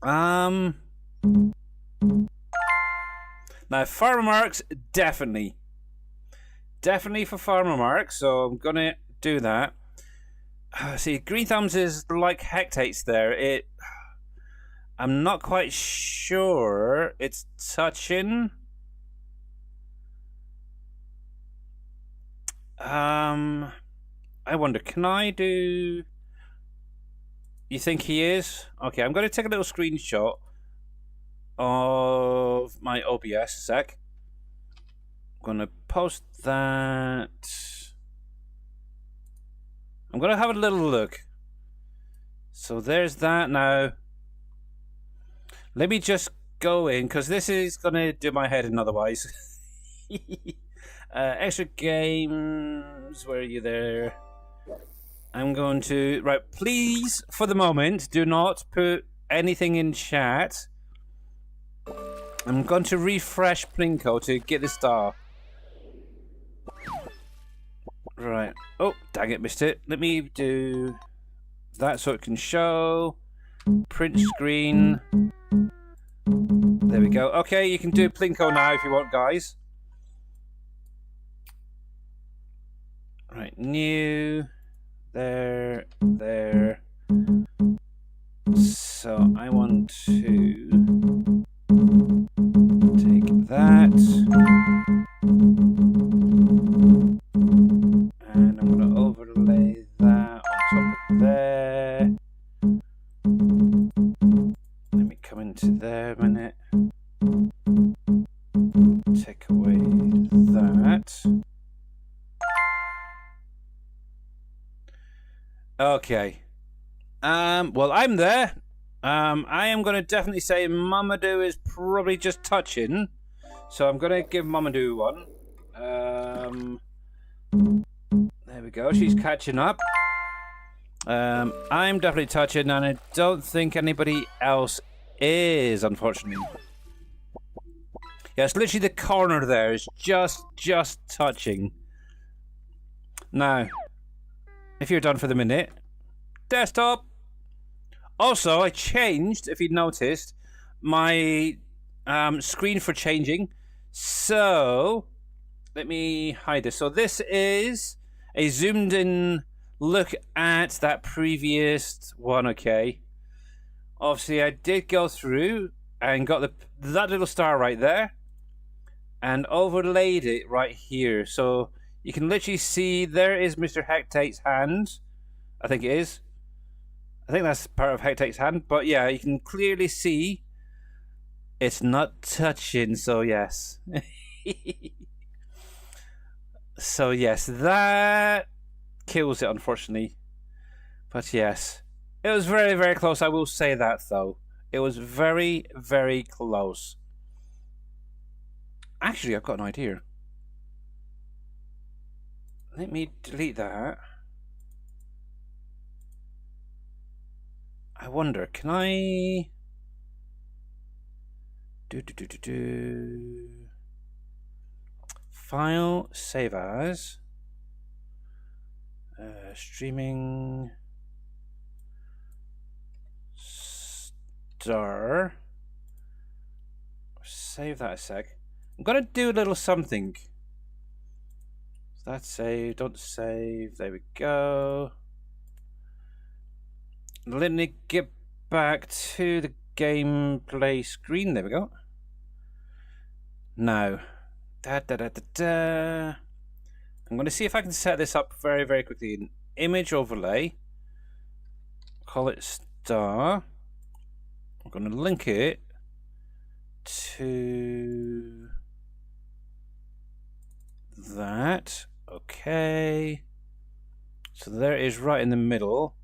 Now, Farmer Marks, definitely. Definitely for Farmer Marks, so I'm going to do that. See, Green Thumbs is like Hectates there. I'm not quite sure it's touching. I wonder, can I do... You think he is? Okay, I'm going to take a little screenshot of my OBS a sec. I'm going to post that. I'm going to have a little look. So there's that now. Let me just go in, because this is going to do my head in otherwise. Extra games, where are you there? I'm going to... Right, please, for the moment, do not put anything in chat. I'm going to refresh Plinko to get the star. Right. Oh, dang it, missed it. Let me do that so it can show. Print screen. There we go. Okay, you can do Plinko now if you want, guys. Right, new. There. So I want to take that. And I'm going to overlay that on top of there. Let me come into there a minute. Take away that. Okay. Well, I'm there. I am going to definitely say Mamadou is probably just touching. So I'm going to give Mamadou one. There we go. She's catching up. I'm definitely touching, and I don't think anybody else is, unfortunately. Yeah, it's literally the corner there is just touching. Now, if you're done for the minute, desktop. Also, I changed, if you'd noticed, my screen for changing. So, let me hide this. So this is a zoomed in look at that previous one, okay. Obviously, I did go through and got that little star right there and overlaid it right here. So you can literally see there is Mr. Hectate's hand. I think it is. I think that's part of Hectate's hand. But yeah, you can clearly see it's not touching. So yes. So yes, that kills it, unfortunately. But yes, it was very, very close. I will say that, though. It was very, very close. Actually, I've got an idea. Let me delete that. I wonder, can I... File, save as... streaming... Star... Save that a sec. I'm gonna do a little something. That's save, don't save, there we go. Let me get back to the gameplay screen, there we go. Now, I'm gonna see if I can set this up very, very quickly. An image overlay, call it star. I'm gonna link it to that. Okay, so there it is right in the middle.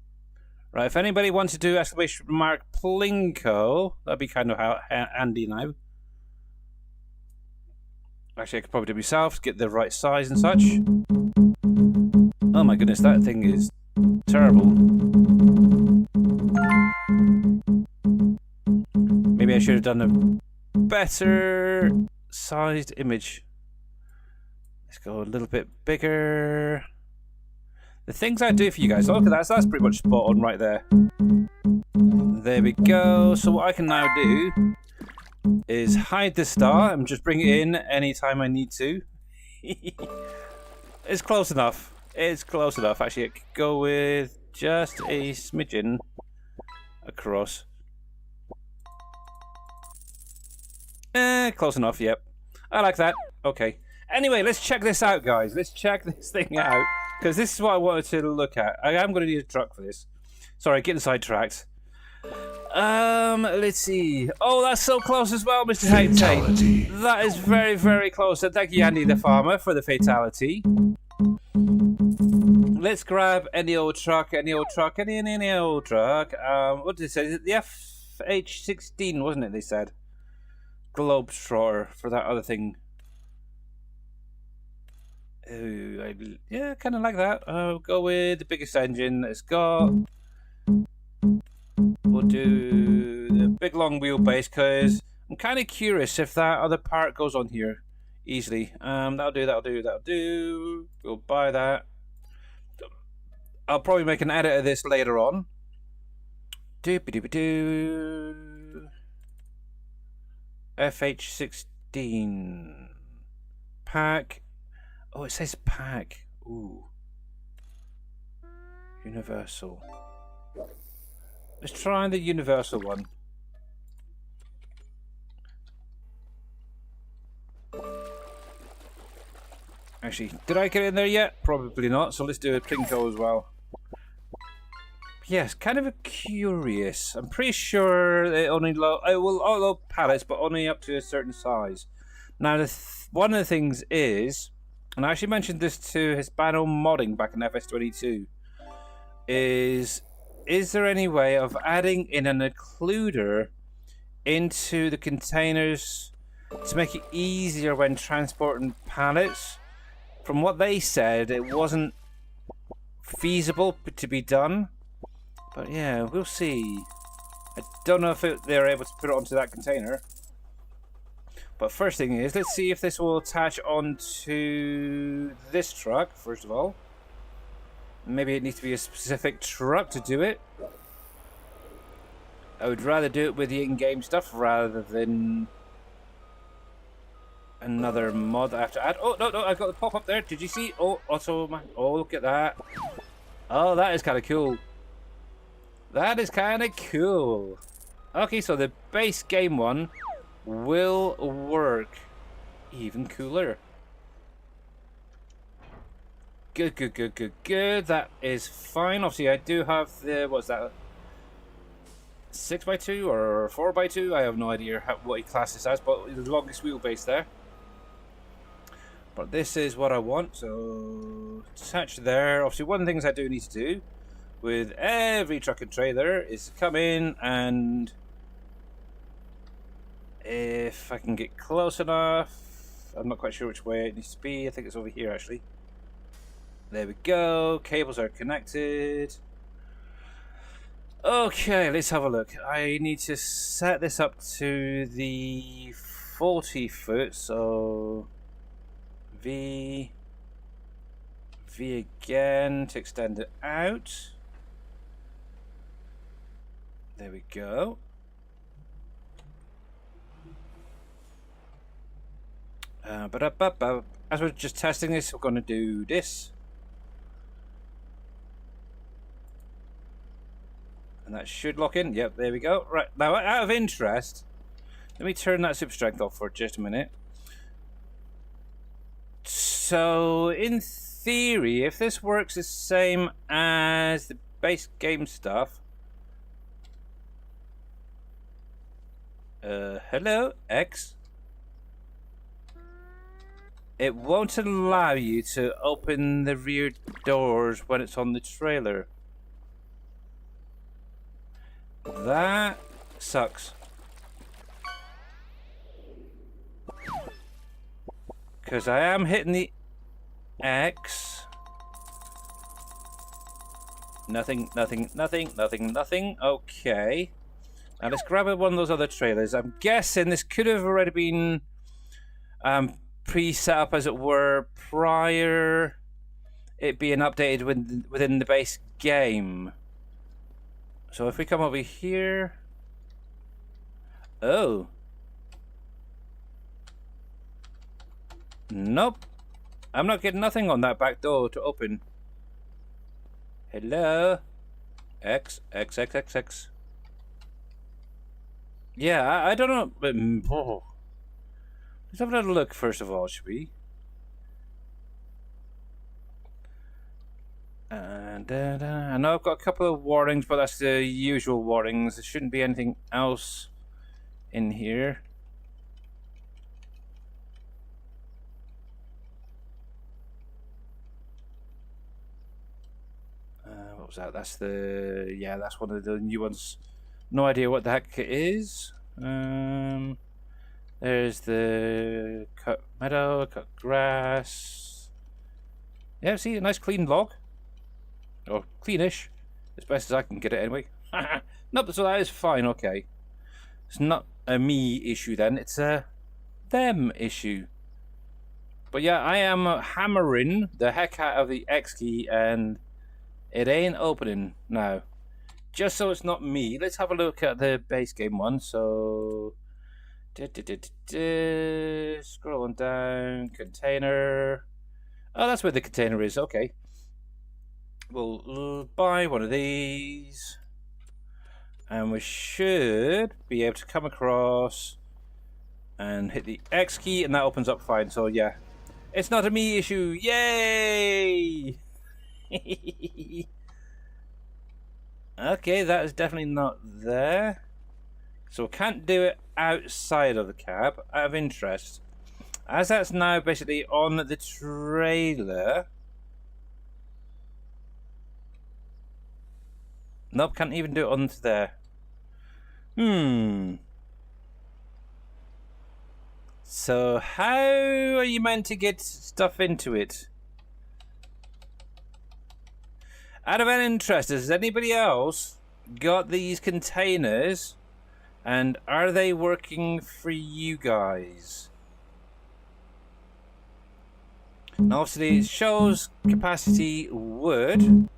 Right, if anybody wants to do exclamation mark Plinko, that'd be kind of handy now. Actually, I could probably do it myself to get the right size and such. Oh my goodness, that thing is terrible. Maybe I should have done a better sized image. Let's go a little bit bigger. The things I do for you guys, look at that, so that's pretty much spot on right there. There we go. So what I can now do is hide the star and just bring it in anytime I need to. It's close enough. It's close enough. Actually, I could go with just a smidgen across. Close enough, yep. I like that. Okay. Anyway, let's check this out, guys. Let's check this thing out, because this is what I wanted to look at. I am going to need a truck for this. Sorry, getting sidetracked. Let's see. Oh, that's so close as well, Mr. Fatality. That is very, very close. And thank you, Andy the Farmer, for the fatality. Let's grab any old truck, any old truck. What did it say? Is it the FH16, wasn't it, they said? Globetrotter for that other thing. Ooh, yeah, kind of like that. I'll go with the biggest engine that it's got. We'll do the big long wheelbase because I'm kind of curious if that other part goes on here easily. That'll do. We'll buy that. I'll probably make an edit of this later on. FH16 pack. Oh, it says pack. Ooh. Universal. Let's try the universal one. Actually, did I get in there yet? Probably not, so let's do a Plinko as well. Yes, kind of curious. I'm pretty sure it only it will load pallets, but only up to a certain size. Now, one of the things is, and I actually mentioned this to Hispano Modding back in FS22, is there any way of adding in an occluder into the containers to make it easier when transporting pallets? From what they said, it wasn't feasible to be done. But yeah, we'll see. I don't know if they're able to put it onto that container. But first thing is, let's see if this will attach onto this truck, first of all. Maybe it needs to be a specific truck to do it. I would rather do it with the in-game stuff rather than another mod I have to add. Oh, no, I've got the pop-up there. Did you see? Oh, auto, man. Oh, look at that. Oh, that is kind of cool. That is kind of cool. Okay, so the base game one will work. Even cooler. Good. That is fine. Obviously, I do have the, what's that? 6x2 or 4x2? I have no idea what he classes as, but the longest wheelbase there. But this is what I want, so attach there. Obviously, one of the things I do need to do with every truck and trailer is to come in and if I can get close enough, I'm not quite sure which way it needs to be. I think it's over here actually. There we go. Cables are connected. Okay, let's have a look. I need to set this up to the 40 foot, so V again to extend it out. There we go. As we're just testing this, we're going to do this. And that should lock in. Yep, there we go. Right, now out of interest, let me turn that super strength off for just a minute. So, in theory, if this works the same as the base game stuff... hello, X? It won't allow you to open the rear doors when it's on the trailer. That sucks. Because I am hitting the X. Nothing. Okay. Now let's grab one of those other trailers. I'm guessing this could have already been pre-set up, as it were, prior it being updated within the base game. So if we come over here... Oh. Nope. I'm not getting nothing on that back door to open. Hello? X. Yeah, I don't know. But, oh. Let's have another look first of all, should we? And I know I've got a couple of warnings, but that's the usual warnings. There shouldn't be anything else in here. What was that? That's the... Yeah, that's one of the new ones. No idea what the heck it is. There's the cut meadow, cut grass. Yeah, see, a nice clean log. Or cleanish, as best as I can get it anyway. Nope, so that is fine, okay. It's not a me issue then, it's a them issue. But yeah, I am hammering the heck out of the X key and it ain't opening now. Just so it's not me, let's have a look at the base game one. So, scrolling down, container. Oh, that's where the container is, okay. We'll buy one of these and we should be able to come across and hit the X key and that opens up fine. So yeah, it's not a me issue. Yay! Okay, that is definitely not there. So we can't do it outside of the cab, out of interest. As that's now basically on the trailer. Nope, can't even do it onto there. So how are you meant to get stuff into it? Out of any interest, has anybody else got these containers? And are they working for you guys? Now obviously it shows capacity wood.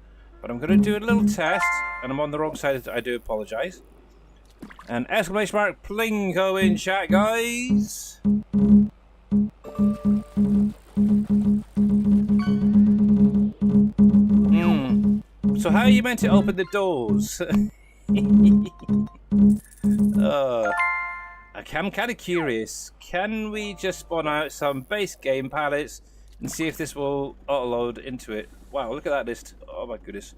But I'm going to do a little test, and I'm on the wrong side. I do apologise. And exclamation mark Plinko in chat, guys. So how are you meant to open the doors? I'm kind of curious. Can we just spawn out some base game pallets and see if this will auto-load into it? Wow, look at that list. Oh my goodness.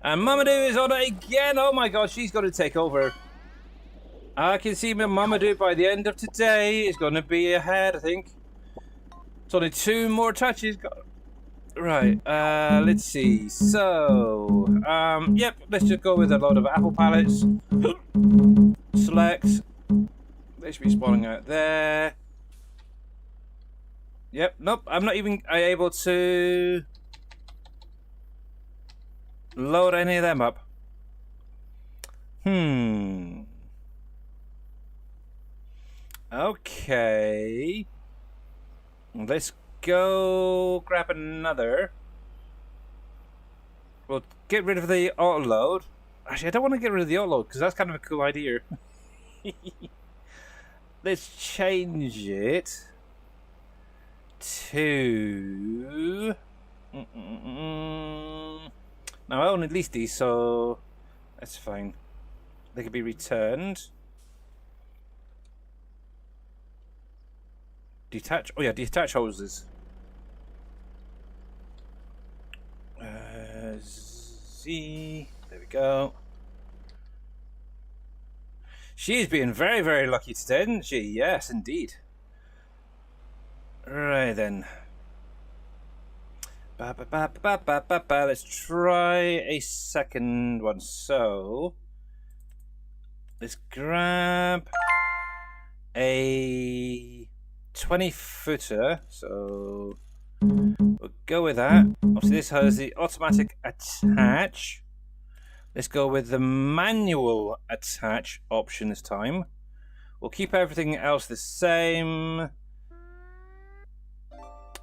And Mamadou is on it again. Oh my god, she's going to take over. I can see my Mamadou by the end of today is going to be ahead, I think. It's only 2 more touches. Right, let's see. So, yep, let's just go with a load of apple pallets. Select. They should be spawning out there. Yep, nope, I'm not even able to load any of them up. Okay. Let's go grab another. We'll get rid of the auto load. Actually, I don't want to get rid of the auto load because that's kind of a cool idea. Let's change it to. Now I own at least these, so that's fine. They can be returned. Detach. Oh yeah, detach hoses. Z. There we go. She's being very, very lucky today, isn't she? Yes, indeed. Right then. Let's try a second one. So let's grab a 20-footer. So we'll go with that. Obviously, this has the automatic attach. Let's go with the manual attach option this time. We'll keep everything else the same.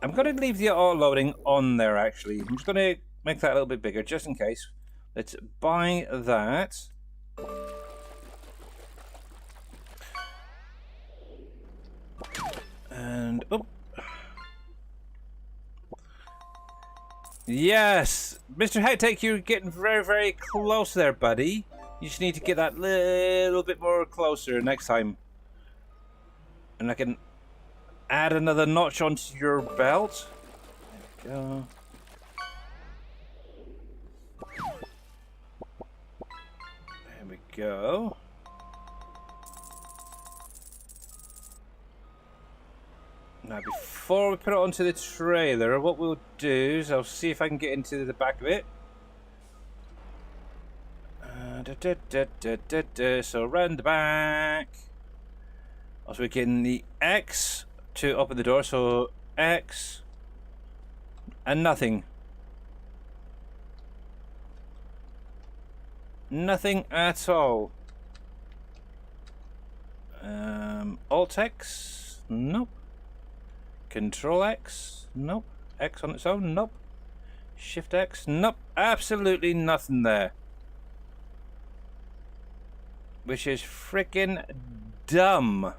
I'm going to leave the auto loading on there actually. I'm just going to make that a little bit bigger just in case. Let's buy that. And oh. Yes! Mr. Hecktake, you're getting very, very close there, buddy. You just need to get that little bit more closer next time. And I can add another notch onto your belt. There we go. There we go. Now, before we put it onto the trailer, what we'll do is I'll see if I can get into the back of it. So around the back. Also, we're getting the X to open the door. So X and nothing. Nothing at all. Alt X? Nope. Control X? Nope. X on its own? Nope. Shift X? Nope. Absolutely nothing there. Which is freaking dumb.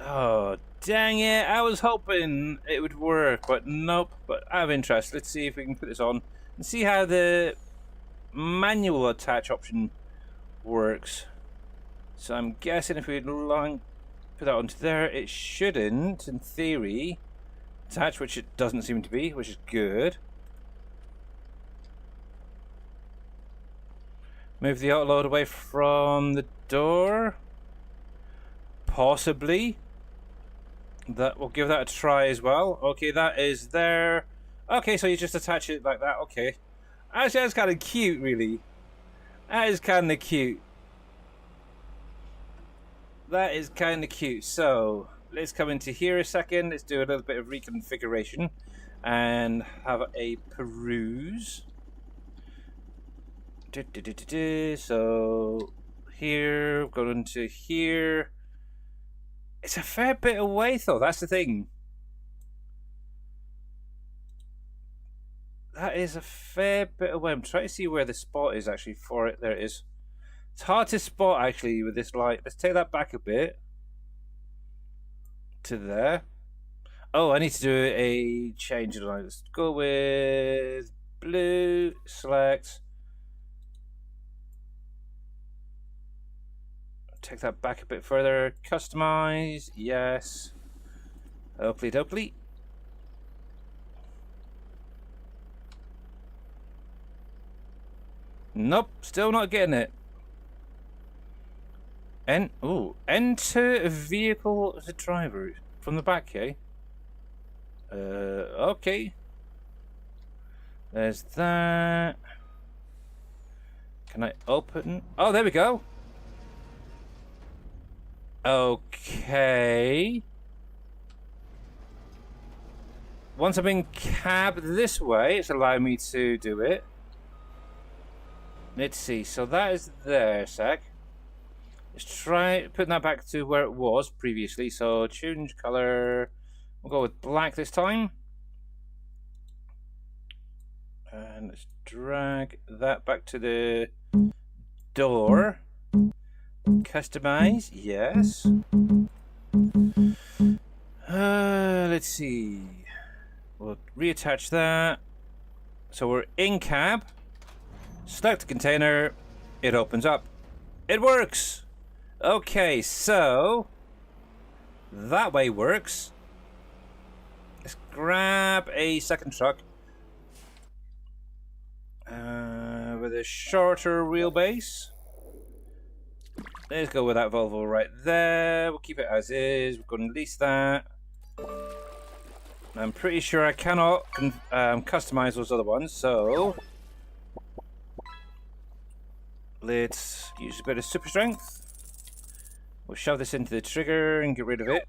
Oh, dang it. I was hoping it would work, but nope. But I have interest. Let's see if we can put this on and see how the manual attach option works. So I'm guessing if we put that onto there, it shouldn't, in theory, attach, which it doesn't seem to be, which is good. Move the auto load away from the door. Possibly. That we'll give that a try as well. Okay, that is there. Okay, so you just attach it like that. Okay. Actually, that's kind of cute, really. That is kind of cute. That is kind of cute. So let's come into here a second. Let's do a little bit of reconfiguration and have a peruse. So here, go into here. It's a fair bit away though, that's the thing. That is a fair bit away. I'm trying to see where the spot is actually for it. There it is. It's hard to spot actually with this light. Let's take that back a bit. To there. Oh, I need to do a change of light. Let's go with blue, select. Take that back a bit further. Customize. Yes. Hopefully, hopefully. Nope. Still not getting it. Enter a vehicle as a driver from the back, eh? Okay. There's that. Can I open? Oh, there we go. Okay. Once I'm in cab this way, it's allowing me to do it. Let's see. So that is there, sec. Let's try putting that back to where it was previously. So change color. We'll go with black this time. And let's drag that back to the door. Customize, yes. Let's see. We'll reattach that. So we're in cab. Select the container. It opens up. It works. Okay, so that way works. Let's grab a second truck with a shorter wheelbase. Let's go with that Volvo right there. We'll keep it as is. We're going to lease that. I'm pretty sure I cannot customize those other ones, so let's use a bit of super strength. We'll shove this into the trigger and get rid of it.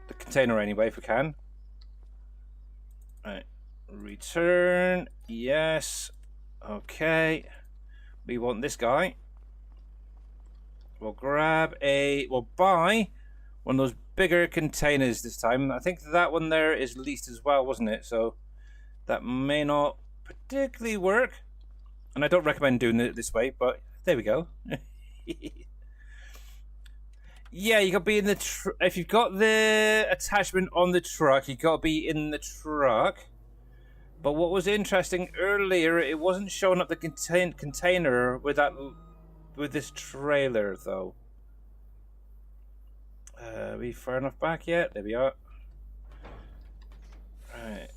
The container anyway, if we can. Right. Return. Yes. Okay. We want this guy. We'll we'll buy one of those bigger containers this time. I think that one there is leased as well, wasn't it? So that may not particularly work. And I don't recommend doing it this way, but there we go. Yeah, you got to be in the if you've got the attachment on the truck, you got to be in the truck. But what was interesting earlier, it wasn't showing up the container with this trailer though. Are we far enough back yet? There we are. Right.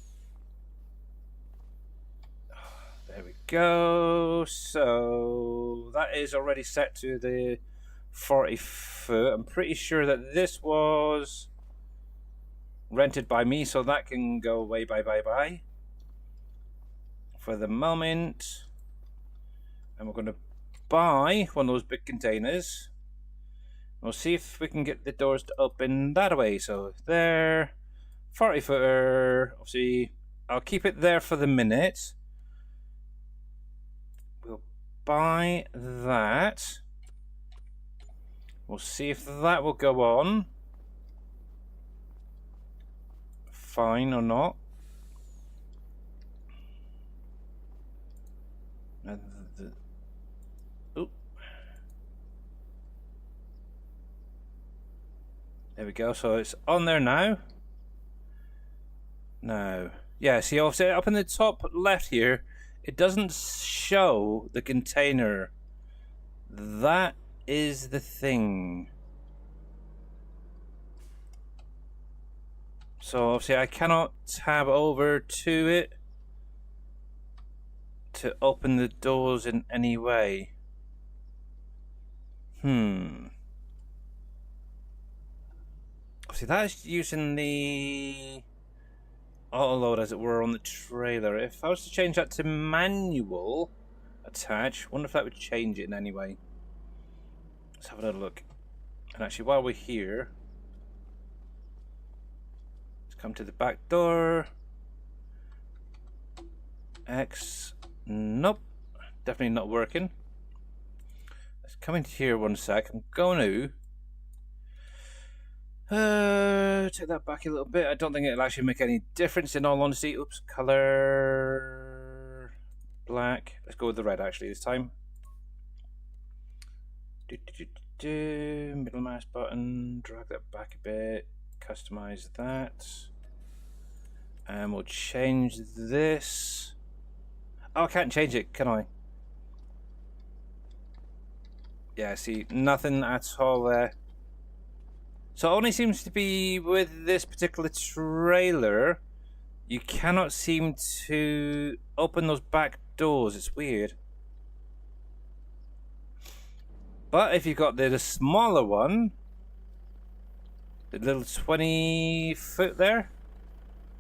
There we go. So that is already set to the 40 foot. I'm pretty sure that this was rented by me, so that can go away. Bye. For the moment. And we're going to buy one of those big containers. We'll see if we can get the doors to open that way. So there, 40 footer. Obviously, I'll keep it there for the minute. We'll buy that. We'll see if that will go on. Fine or not. There we go, so it's on there now. No. Yeah, see, obviously up in the top left here, it doesn't show the container. That is the thing. So obviously I cannot tab over to it to open the doors in any way. See, that's using the auto load, as it were, on the trailer. If I was to change that to manual attach, wonder if that would change it in any way. Let's have another look. And actually, while we're here, let's come to the back door. X. Nope. Definitely not working. Let's come in here one sec. I'm going to take that back a little bit. I don't think it'll actually make any difference in all honesty. Oops, color black. Let's go with the red actually this time. Middle mouse button, drag that back a bit, customize that, and we'll change this. Oh, I can't change it, can I? Yeah, see, nothing at all there. So it only seems to be with this particular trailer, you cannot seem to open those back doors. It's weird. But if you've got the smaller one, the little 20 foot there,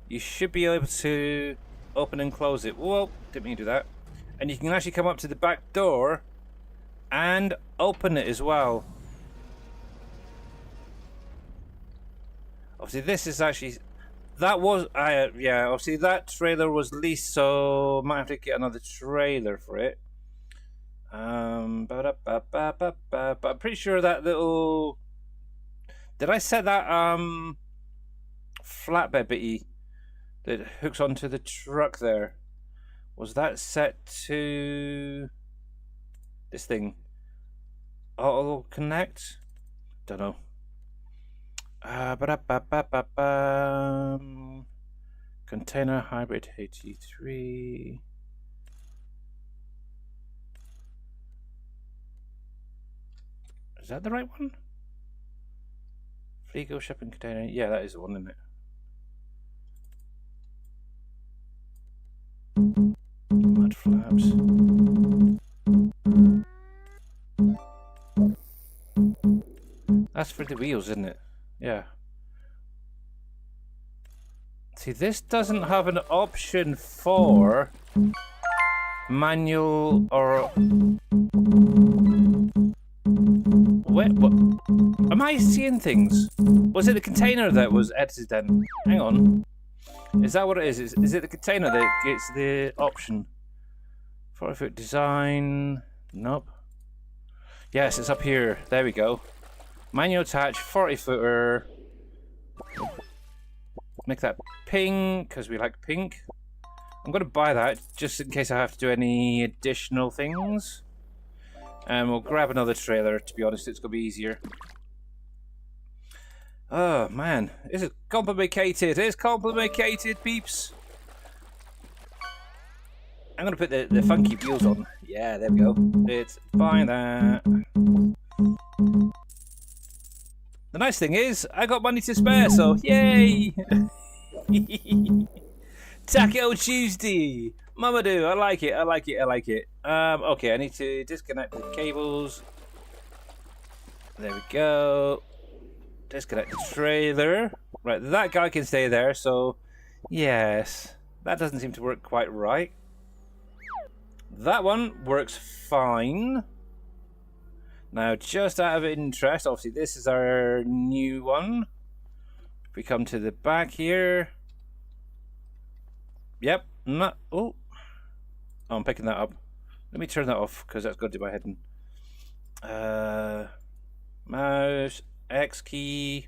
you should be able to open and close it. Whoa, didn't mean to do that. And you can actually come up to the back door and open it as well. Obviously this is actually, that was, yeah, obviously that trailer was leased, so might have to get another trailer for it. But I'm pretty sure that little, did I set that flatbed bitty that hooks onto the truck there, was that set to this thing? Auto connect? Don't know. Container hybrid 83. Is that the right one? Frigo shipping container. Yeah, that is the one, isn't it? Mud flaps. That's for the wheels, isn't it? Yeah. See, this doesn't have an option for manual or... Wait, what? Am I seeing things? Was it the container that was edited then? Hang on. Is that what it is? Is it the container that gets the option? 40-foot design. Nope. Yes, it's up here. There we go. Manual attach, 40-footer. Make that pink, because we like pink. I'm going to buy that, just in case I have to do any additional things. And we'll grab another trailer, to be honest, it's going to be easier. Oh, man. This is complicated. It's complicated, peeps. I'm going to put the funky wheels on. Yeah, there we go. Let's buy that. The nice thing is, I got money to spare, so yay! Taco Tuesday! Mamadou, I like it, I like it, I like it. Okay, I need to disconnect the cables. There we go. Disconnect the trailer. Right, that guy can stay there, so yes. That doesn't seem to work quite right. That one works fine. Now, just out of interest, obviously this is our new one. If we come to the back here. Yep, not, oh, I'm picking that up. Let me turn that off, because that's got to do my head in. Mouse, X key.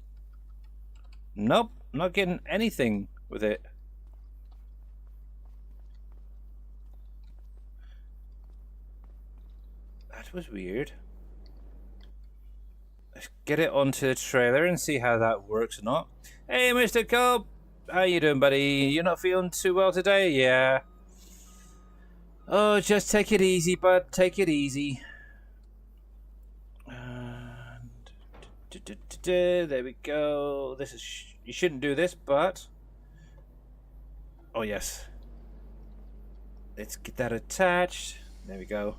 Nope, not getting anything with it. That was weird. Let's get it onto the trailer and see how that works or not. Hey, Mr. Cobb, how you doing, buddy? You're not feeling too well today? Yeah. Oh, just take it easy, bud. Take it easy. There we go. This is you shouldn't do this, but oh yes. Let's get that attached. There we go.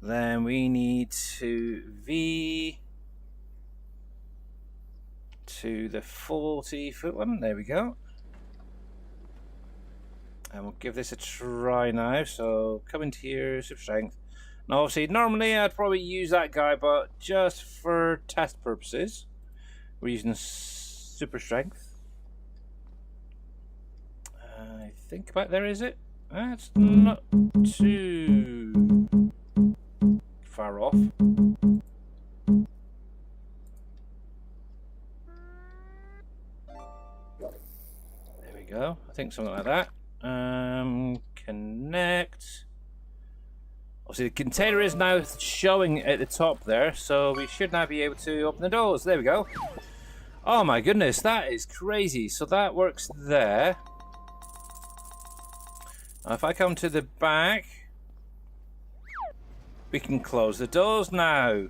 Then we need to V to the 40-foot one. There we go. And we'll give this a try now. So come into here, super strength. Now obviously normally I'd probably use that guy, but just for test purposes we're using super strength. I think about there, is it? That's not too far off. There we go. I think something like that. Connect. Obviously the container is now showing at the top there, so we should now be able to open the doors. There we go. Oh my goodness, that is crazy. So that works there. Now if I come to the back, we can close the doors now.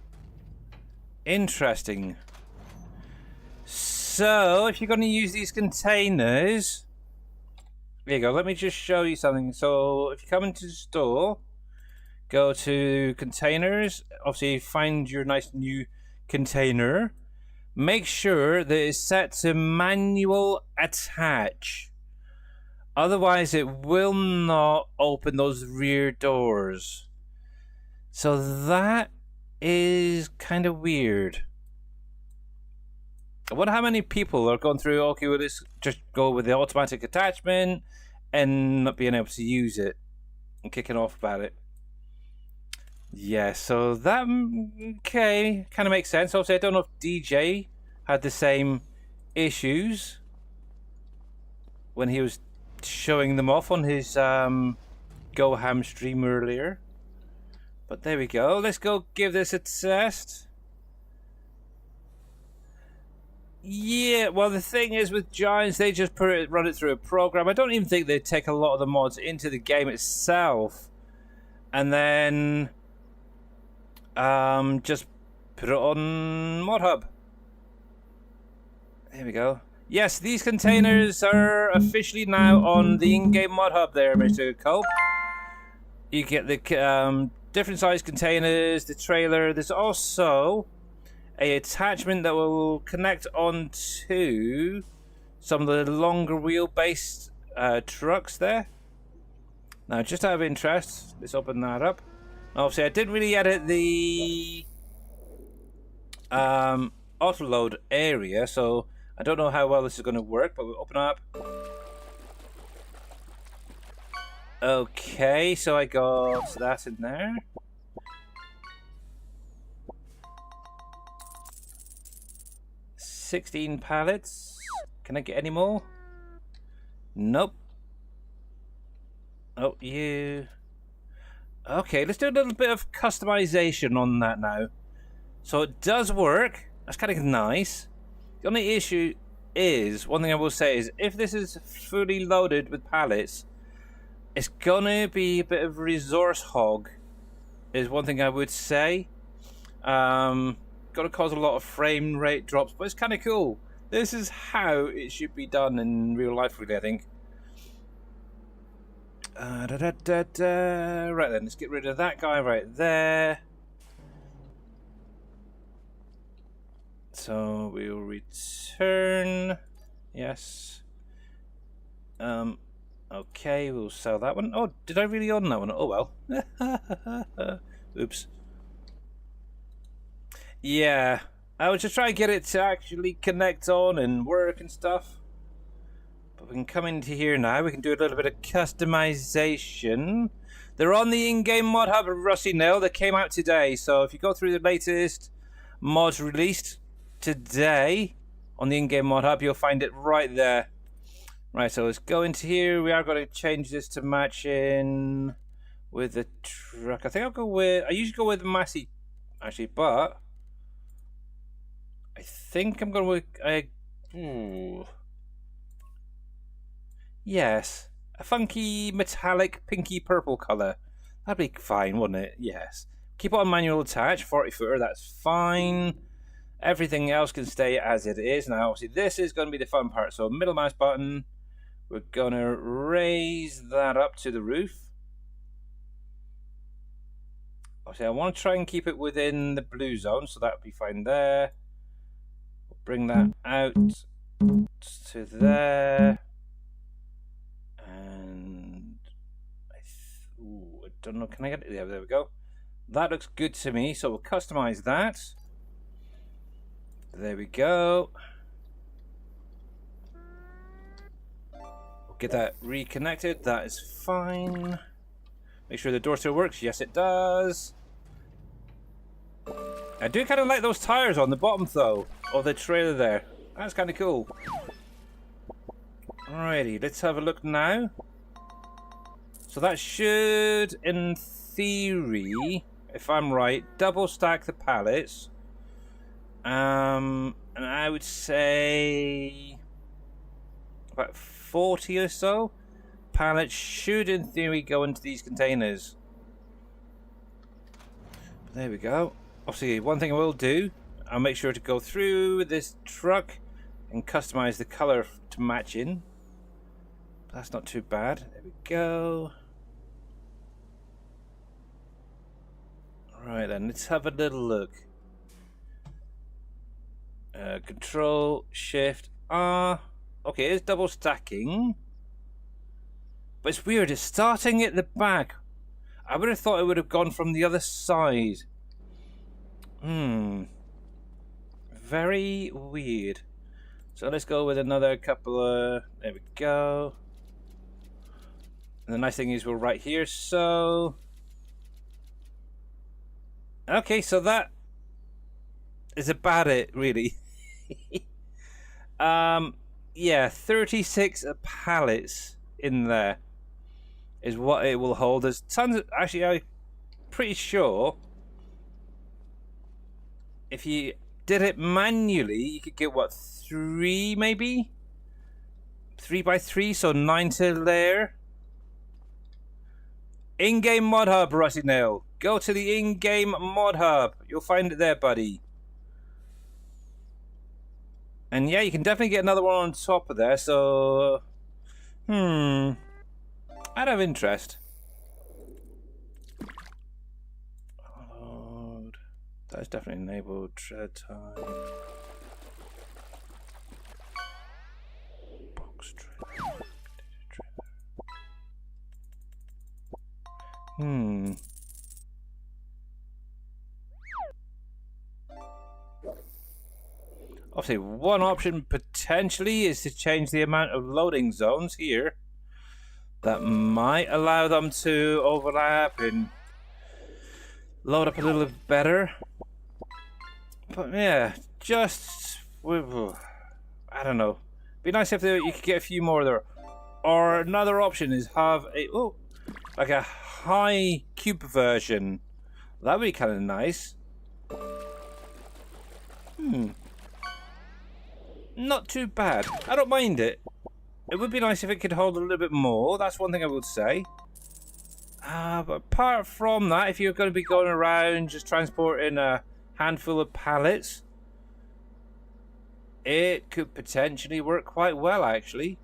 Interesting. So if you're going to use these containers, there you go. Let me just show you something. So if you come into the store, Go to containers. Obviously, find your nice new container. Make sure that it's set to manual attach. Otherwise, it will not open those rear doors. So that is kind of weird. I wonder how many people are going through, okay, well, let's just go with the automatic attachment and not being able to use it and kicking off about it. Yeah, so that, okay, kind of makes sense. Obviously, I don't know if DJ had the same issues when he was showing them off on his Go Ham stream earlier. But there we go. Let's go give this a test. Yeah, well, the thing is with Giants, they just run it through a program. I don't even think they take a lot of the mods into the game itself. And then just put it on ModHub. There we go. Yes, these containers are officially now on the in-game ModHub there, Mr. Cope. You get the different size containers, the trailer. There's also a attachment that will connect onto some of the longer wheelbase trucks there. Now, just out of interest, let's open that up. Obviously, I didn't really edit the autoload area, so I don't know how well this is going to work, but we'll open up. Okay, so I got that in there. $16 pallets. Can I get any more? Nope. Oh, you. Okay, let's do a little bit of customization on that now. So it does work. That's kind of nice. The only issue is, one thing I will say is, if this is fully loaded with pallets, it's gonna be a bit of a resource hog, is one thing I would say. Gonna cause a lot of frame rate drops, but it's kind of cool. This is how it should be done in real life, really, I think. Right then, let's get rid of that guy right there. So we'll return. Yes. Okay, we'll sell that one. Oh, did I really own that one? Oh well. Oops. Yeah, I was just trying to get it to actually connect on and work and stuff. But we can come into here now. We can do a little bit of customization. They're on the in-game mod hub of Rusty Nail. They came out today. So if you go through the latest mods released today on the in-game mod hub, you'll find it right there. Right, so let's go into here. We are going to change this to match in with the truck. I think I'll go with... I usually go with Massey, actually, but I think I'm going with... Yes, a funky metallic pinky purple colour. That'd be fine, wouldn't it? Yes. Keep it on manual attach, 40 footer, that's fine. Everything else can stay as it is. Now, obviously, this is going to be the fun part. So, middle mouse button, we're going to raise that up to the roof. Obviously, I want to try and keep it within the blue zone, so that would be fine there. We'll bring that out to there. And I don't know, can I get it? Yeah, there we go. That looks good to me, so we'll customize that. There we go. We'll get that reconnected. That is fine. Make sure the door still works. Yes, it does. I do kind of like those tires on the bottom, though, of the trailer there. That's kind of cool. Alrighty, let's have a look now. So that should, in theory, if I'm right, double stack the pallets. And I would say about 40 or so pallets should, in theory, go into these containers. There we go. Obviously, one thing I will do, I'll make sure to go through this truck and customize the color to match in. That's not too bad. There we go. Right then, let's have a little look. Control, Shift, R. Okay, it's double stacking. But it's weird, it's starting at the back. I would have thought it would have gone from the other side. Very weird. So let's go with another couple of... There we go. And the nice thing is we're right here, so... Okay, so that is about it, really. Yeah, 36 pallets in there is what it will hold. There's tons of... Actually, I'm pretty sure if you did it manually, you could get, what, 3 maybe? 3 by 3, so 9 to there. In-game mod hub, Rusty Nail. Go to the in-game mod hub. You'll find it there, buddy. And yeah, you can definitely get another one on top of there, so... I'd have interest. Load. That's definitely enabled. Tread time. Box tread. Obviously, one option potentially is to change the amount of loading zones here. That might allow them to overlap and load up a little bit better. But yeah, just... I don't know. Be nice if you could get a few more there. Or another option is have a... Oh, like a high cube version. That would be kind of nice. Not too bad. I don't mind it. It would be nice if it could hold a little bit more. That's one thing I would say. But apart from that, if you're going to be going around just transporting a handful of pallets, it could potentially work quite well, actually.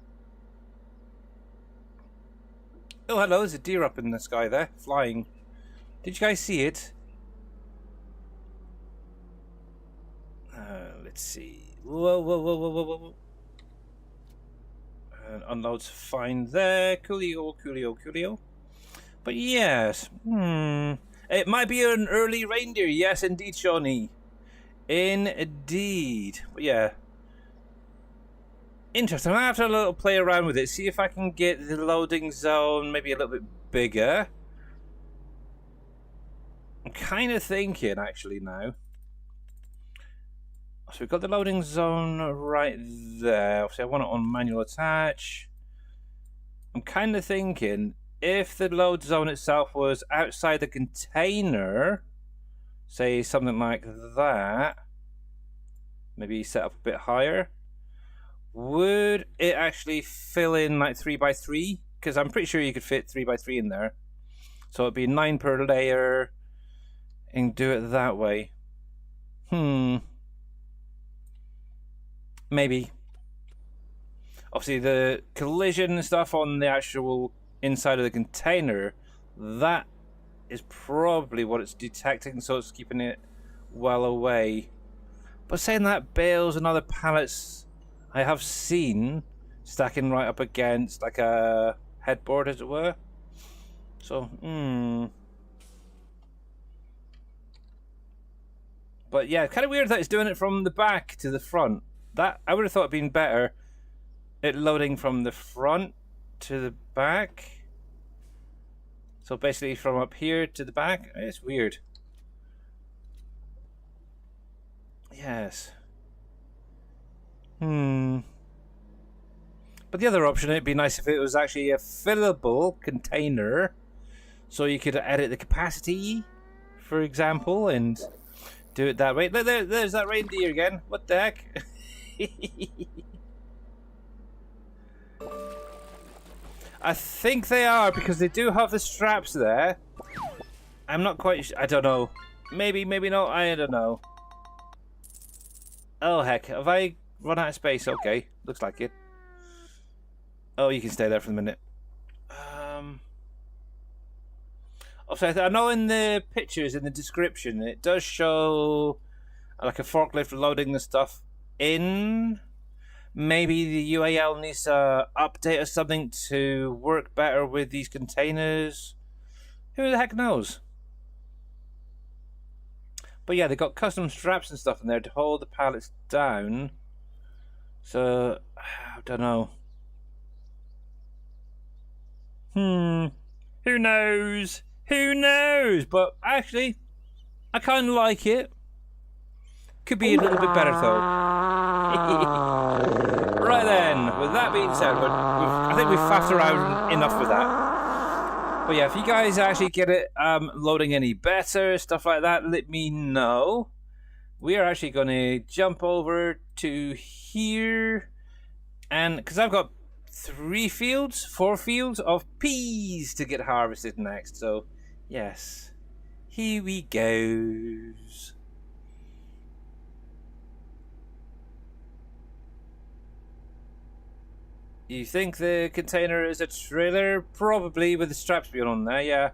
Oh, hello, there's a deer up in the sky there, flying. Did you guys see it? Let's see. Whoa. And unloads fine there. Coolio. But yes. It might be an early reindeer. Yes, indeed, Shawnee. Indeed. But yeah. Interesting. I'll have to have a little play around with it. See if I can get the loading zone maybe a little bit bigger. I'm kind of thinking, actually, now. So we've got the loading zone right there. Obviously, I want it on manual attach. I'm kind of thinking if the load zone itself was outside the container, say something like that, maybe set up a bit higher, would it actually fill in like 3 by 3? Because I'm pretty sure you could fit 3 by 3 in there. So it'd be 9 per layer and do it that way. Maybe. Obviously, the collision and stuff on the actual inside of the container, that is probably what it's detecting, so it's keeping it well away. But saying that, bales and other pallets I have seen stacking right up against like a headboard, as it were. So, But yeah, kind of weird that it's doing it from the back to the front. That I would have thought it'd been better. It loading from the front to the back. So basically from up here to the back. It's weird. Yes. But the other option, it'd be nice if it was actually a fillable container. So you could edit the capacity, for example, and do it that way. There's that reindeer again. What the heck? I think they are, because they do have the straps there. I'm not quite sure. I don't know. Maybe not. I don't know. Oh, heck. Have I run out of space? Okay. Looks like it. Oh, you can stay there for a minute. also, I know in the pictures, in the description, it does show like a forklift loading the stuff in. Maybe the UAL needs to update or something to work better with these containers. Who the heck knows? But yeah, they've got custom straps and stuff in there to hold the pallets down. So, I don't know. Who knows? Who knows? But actually, I kind of like it. Could be a little bit better though. Right then, with that being said, I think we've faffed around enough with that. But yeah, if you guys actually get it loading any better, stuff like that, let me know. We are actually going to jump over to here. And because I've got 4 fields of peas to get harvested next. So, yes, here we goes. You think the container is a trailer? Probably, with the straps being on there, yeah.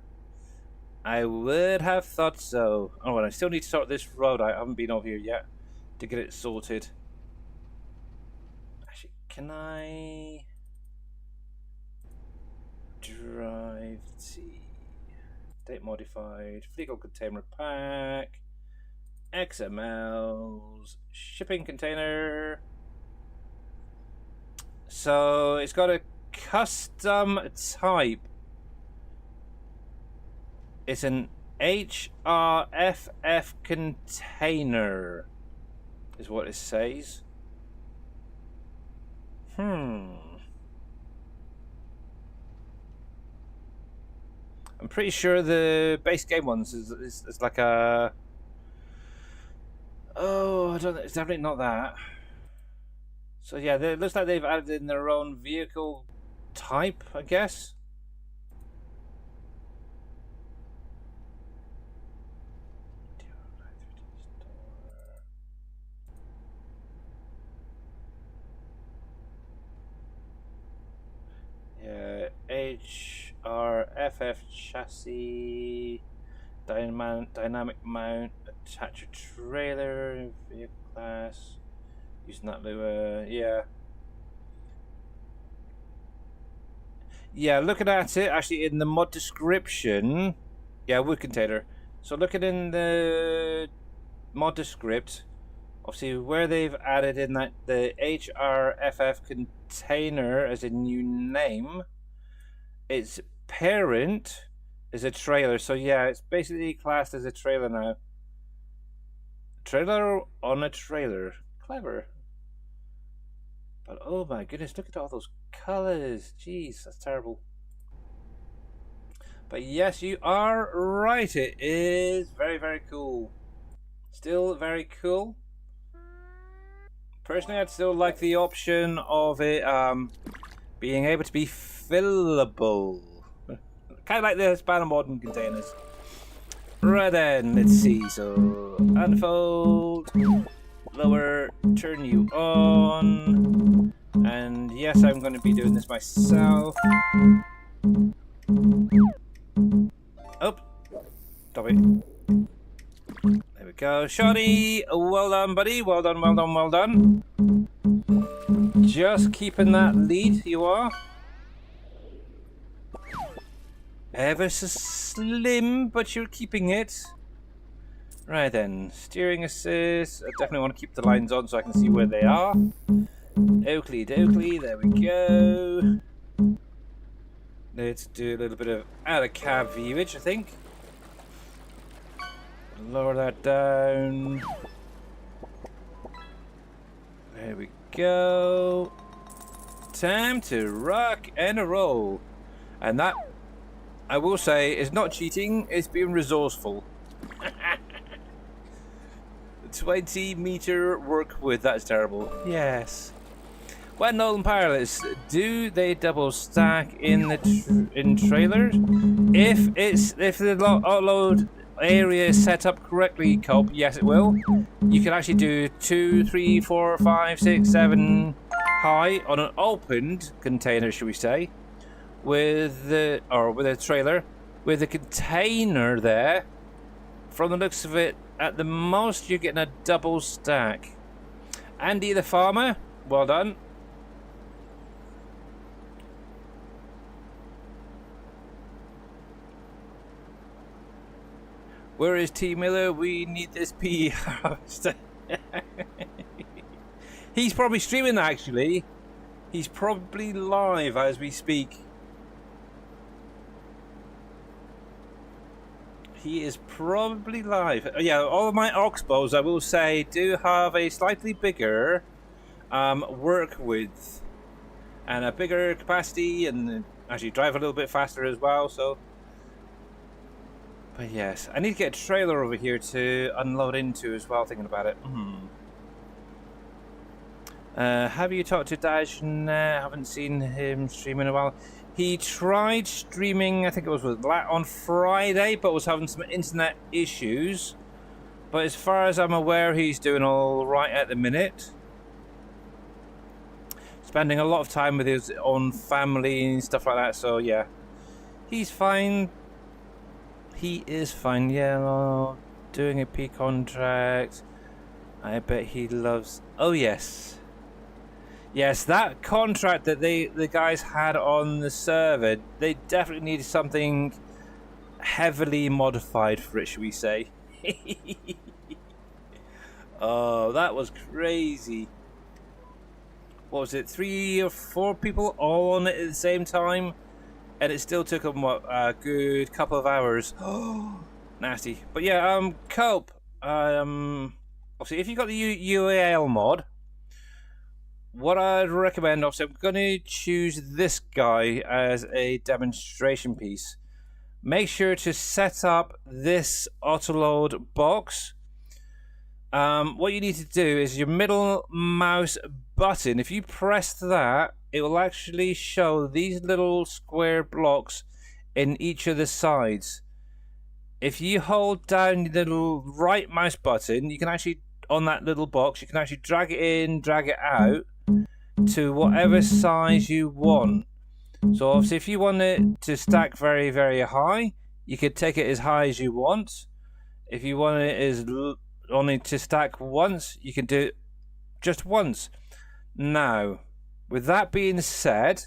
I would have thought so. Oh, well, I still need to sort this road out. I haven't been over here yet to get it sorted. Actually, can I drive T? Date modified, legal container pack, XMLs, shipping container. So it's got a custom type. It's an HRFF container, is what it says. I'm pretty sure the base game ones is like a. Oh, I don't know. It's definitely not that. So yeah, it looks like they've added in their own vehicle type, I guess. Yeah, HRFF chassis, dynamic mount, attach a trailer, vehicle class. Using that lure, yeah. Yeah, looking at it, actually in the mod description, yeah, wood container. So looking in the mod descript, obviously where they've added in that the HRFF container as a new name, its parent is a trailer. So yeah, it's basically classed as a trailer now. Trailer on a trailer. Clever. But oh my goodness, look at all those colours. Jeez, that's terrible. But yes, you are right. It is very, very cool. Still very cool. Personally, I'd still like the option of it being able to be fillable. Kind of like the Spanish modern containers. Right then, let's see. So, unfold. Lower, turn you on, and yes, I'm going to be doing this myself. Oh, stop it. There we go. Shoddy, well done, buddy. Well done, well done, well done. Just keeping that lead, you are. Ever so slim, but you're keeping it. Right then, steering assist. I definitely want to keep the lines on so I can see where they are. Oakley dokley, there we go. Let's do a little bit of out of cab viewage, I think. Lower that down. There we go. Time to rock and roll. And that, I will say, is not cheating, it's being resourceful. 20-meter work width, that's terrible. Yes. When Nolan pilots, do they double stack in the in trailers? If the load area is set up correctly, Cope, yes it will. You can actually do 2, 3, 4, 5, 6, 7 high on an opened container, should we say, with a trailer, with a container there. From the looks of it, at the most you're getting a double stack. Andy the farmer, well done. Where is T Miller? We need this PE harvester. He's probably streaming that, actually. He's probably live as we speak. He is probably live. Yeah, all of my oxbows, I will say, do have a slightly bigger work width and a bigger capacity, and actually drive a little bit faster as well. So, but yes, I need to get a trailer over here to unload into as well. Thinking about it. Have you talked to Daj? Nah, haven't seen him stream in a while. He tried streaming, I think it was on Friday, but was having some internet issues. But as far as I'm aware, he's doing all right at the minute. Spending a lot of time with his own family and stuff like that. So yeah, he's fine. He is fine. Yeah, doing a P contract. I bet he loves. Oh yes. Yes, that contract that the guys had on the server, they definitely needed something heavily modified for it, should we say. Oh, that was crazy. What was it, 3 or 4 people all on it at the same time? And it still took them, what, a good couple of hours. Oh, nasty. But yeah, Cope, obviously, if you got the UAL mod, what I'd recommend, obviously, I'm going to choose this guy as a demonstration piece. Make sure to set up this autoload box. What you need to do is your middle mouse button. If you press that, it will actually show these little square blocks in each of the sides. If you hold down the little right mouse button, you can actually, on that little box, you can actually drag it in, drag it out to whatever size you want. So obviously if you want it to stack very, very high, you could take it as high as you want. If you want it as only to stack once, you can do it just once. Now, with that being said,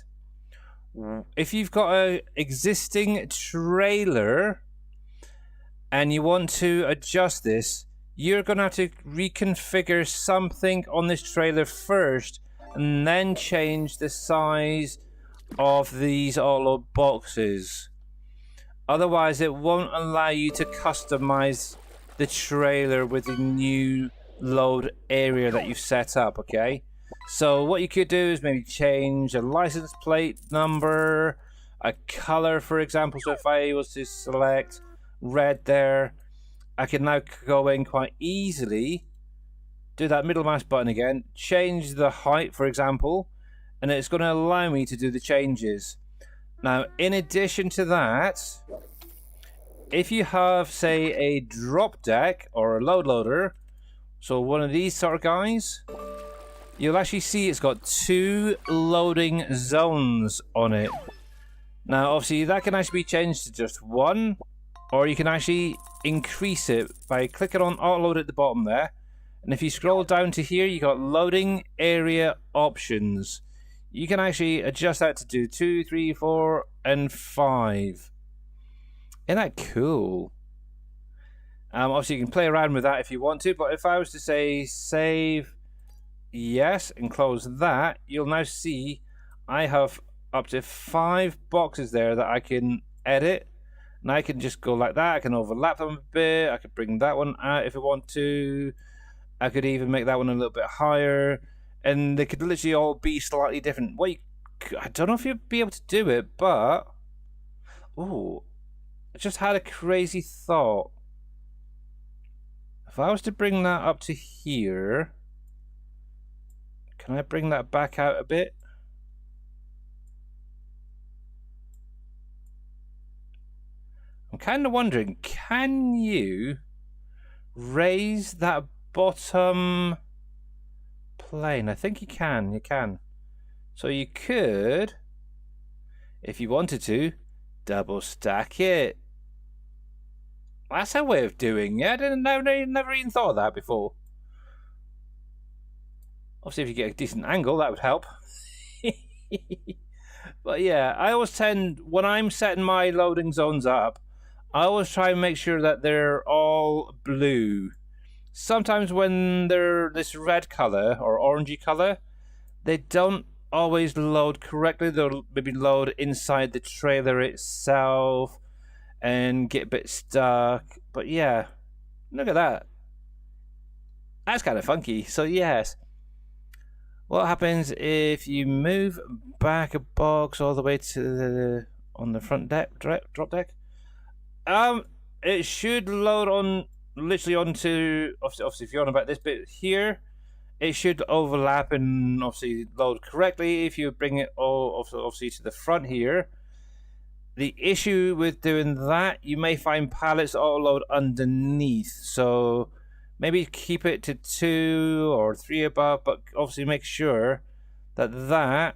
if you've got an existing trailer and you want to adjust this, you're going to have to reconfigure something on this trailer first and then change the size of these autoload boxes. Otherwise, it won't allow you to customize the trailer with the new load area that you've set up, okay? So what you could do is maybe change a license plate number, a color, for example. So if I was to select red there, I can now go in quite easily, do that middle mouse button again, change the height, for example, and it's going to allow me to do the changes. Now, in addition to that, if you have, say, a drop deck or a load loader, so one of these sort of guys, you'll actually see it's got 2 loading zones on it. Now, obviously, that can actually be changed to just 1, or you can actually increase it by clicking on auto load at the bottom there. And if you scroll down to here, you got loading area options. You can actually adjust that to do 2, 3, 4, and 5. Isn't that cool? Obviously, you can play around with that if you want to, but if I was to say save, yes, and close that, you'll now see I have up to 5 boxes there that I can edit. And I can just go like that. I can overlap them a bit. I could bring that one out if I want to. I could even make that one a little bit higher. And they could literally all be slightly different. Well, I don't know if you'd be able to do it, but... Oh, I just had a crazy thought. If I was to bring that up to here... Can I bring that back out a bit? I'm kind of wondering, can you raise that bottom plane? I think you can. So you could, if you wanted to, double stack it. That's a way of doing it. I never even thought of that before. Obviously, if you get a decent angle, that would help. But yeah, I always tend, when I'm setting my loading zones up, I always try and make sure that they're all blue. Sometimes when they're this red color or orangey color, they don't always load correctly. They'll maybe load inside the trailer itself and get a bit stuck. But yeah, look at that. That's kind of funky. So yes, what happens if you move back a box all the way to the on the front deck, drop deck? It should load on literally onto obviously if you're on about this bit here, it should overlap and obviously load correctly. If you bring it all obviously to the front here, the issue with doing that, you may find pallets auto load underneath. So maybe keep it to 2 or 3 above, but obviously make sure that that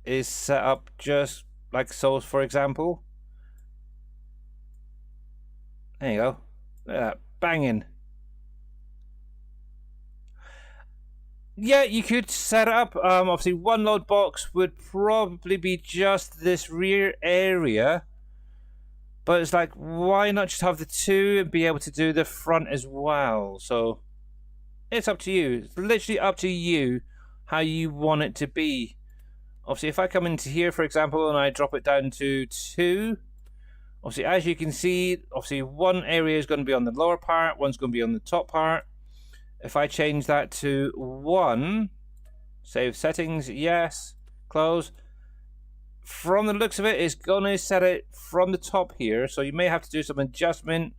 is set up just like so, for example. There you go. Look at that. Banging. Yeah, you could set it up. Obviously, one load box would probably be just this rear area. But it's like, why not just have the 2 and be able to do the front as well? So, it's up to you. It's literally up to you how you want it to be. Obviously, if I come into here, for example, and I drop it down to 2, obviously, as you can see, obviously, one area is going to be on the lower part, one's going to be on the top part. If I change that to 1, save settings, yes, close. From the looks of it, it's going to set it from the top here, so you may have to do some adjustment.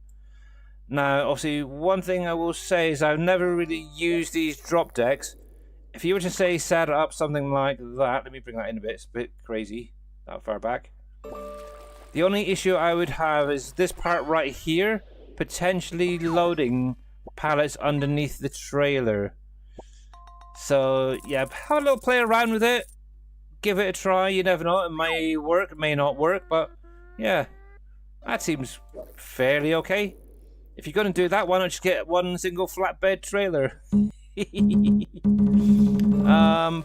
Now, obviously, one thing I will say is I've never really used these drop decks. If you were to say set up something like that, let me bring that in a bit, it's a bit crazy, that far back. The only issue I would have is this part right here, potentially loading pallets underneath the trailer. So yeah, have a little play around with it, give it a try. You never know, it may work, it may not work, but yeah, that seems fairly okay. If you're going to do that, why not just get one single flatbed trailer?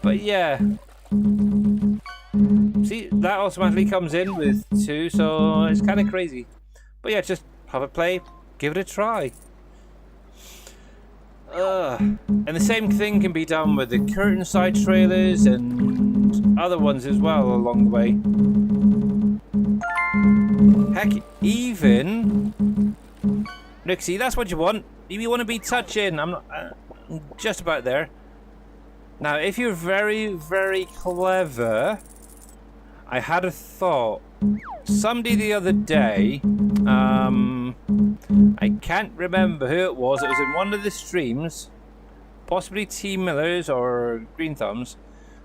But yeah, see, that automatically comes in with 2, so it's kind of crazy. But yeah, just have a play, give it a try. And the same thing can be done with the curtain side trailers and other ones as well along the way. Heck, even look, see, that's what you want. You want to be touching. I'm not just about there. Now, if you're very, very clever, I had a thought. Somebody the other day, I can't remember who it was. It was in one of the streams, possibly T Millers or Green Thumbs,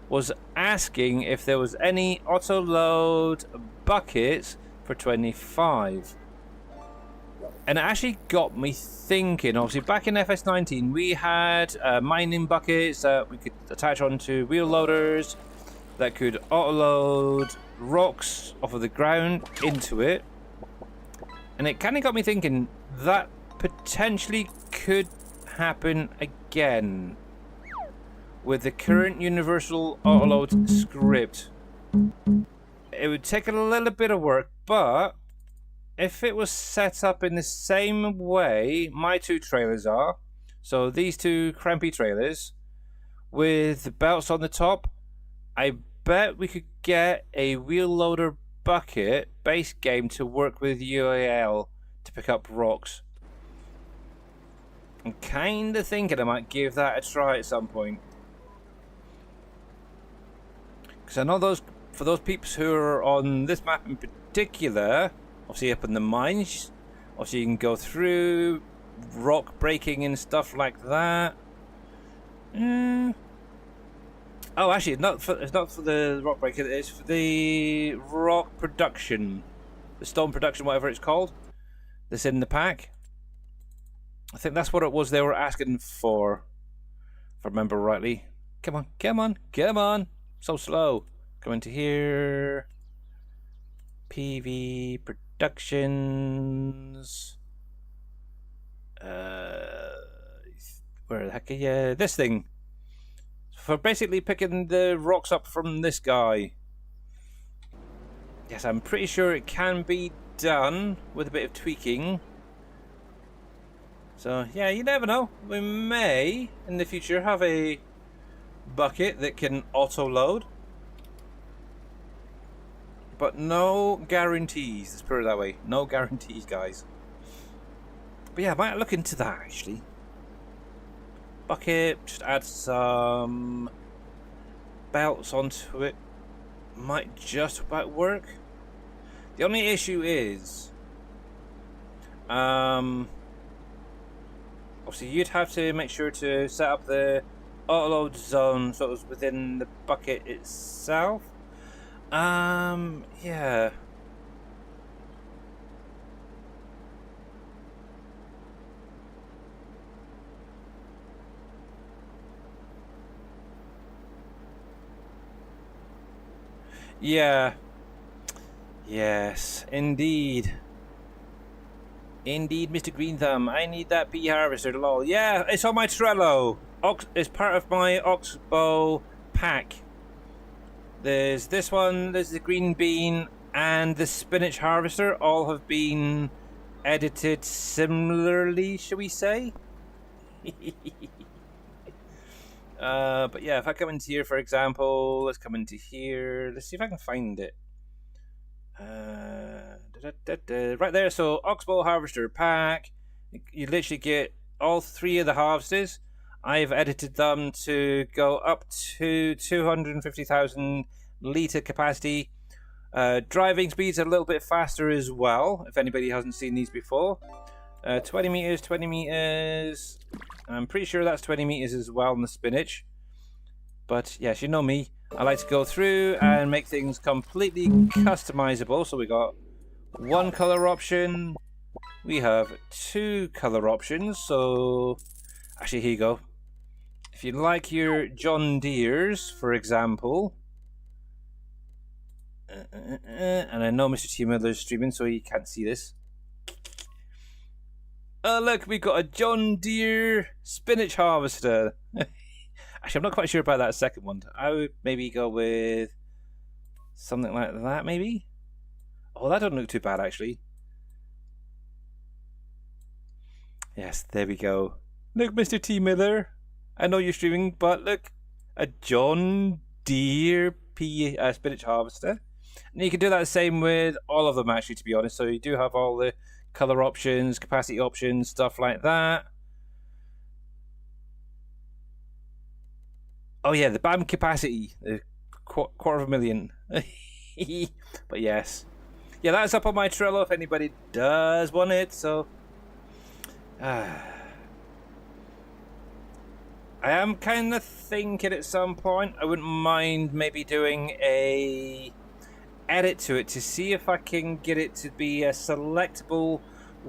was asking if there was any auto load buckets for 25. And it actually got me thinking. Obviously, back in FS19, we had mining buckets that we could attach onto wheel loaders that could auto-load rocks off of the ground into it. And it kind of got me thinking that potentially could happen again with the current universal auto-load script. It would take a little bit of work, but if it was set up in the same way my 2 trailers are, so these 2 crampy trailers with the belts on the top, I bet we could get a wheel loader bucket base game to work with UAL to pick up rocks. I'm kind of thinking I might give that a try at some point. Because I know for those peeps who are on this map in particular, obviously up in the mines, obviously you can go through rock breaking and stuff like that. Oh, actually, it's not for the rock breaking. It's for the rock production, the stone production, whatever it's called. That's in the pack. I think that's what it was they were asking for, if I remember rightly. Come on, come on, come on! So slow. Go into here. PV instructions. Where the heck? Yeah, this thing. For basically picking the rocks up from this guy. Yes, I'm pretty sure it can be done with a bit of tweaking. So, yeah, you never know. We may, in the future, have a bucket that can auto-load. But no guarantees, let's put it that way. No guarantees, guys. But yeah, I might look into that, actually. Bucket, just add some belts onto it. Might just about work. The only issue is... obviously, you'd have to make sure to set up the auto-load zone so it was within the bucket itself. Yeah. Yeah. Yes, indeed. Indeed, Mr. Green Thumb. I need that bee harvester, lol. Yeah, it's on my Trello. It's part of my Oxbow pack. There's this one, there's the green bean, and the spinach harvester. All have been edited similarly, shall we say? But yeah, if I come into here, for example, let's come into here. Let's see if I can find it. Right there, so Oxbow Harvester Pack. You literally get all three of the harvesters. I've edited them to go up to 250,000 litre capacity. Driving speed's a little bit faster as well, if anybody hasn't seen these before. 20 meters, 20 meters. I'm pretty sure that's 20 meters as well in the spinach. But yes, you know me. I like to go through and make things completely customizable. So we got one color option. We have two color options. So actually, here you go. If you like your John Deere's, for example, and I know Mr. T. Miller's streaming, so he can't see this. Oh, look, we've got a John Deere spinach harvester. Actually, I'm not quite sure about that second one. I would maybe go with something like that, maybe? Oh, that doesn't look too bad, actually. Yes, there we go. Look, Mr. T. Miller. I know you're streaming, but look. A John Deere spinach harvester. And you can do that the same with all of them, actually, to be honest. So you do have all the color options, capacity options, stuff like that. Oh yeah, the BAM capacity, the quarter of a million. But yes, yeah, that's up on my Trello if anybody does want it. So, I am kind of thinking at some point I wouldn't mind maybe doing a edit to it to see if I can get it to be a selectable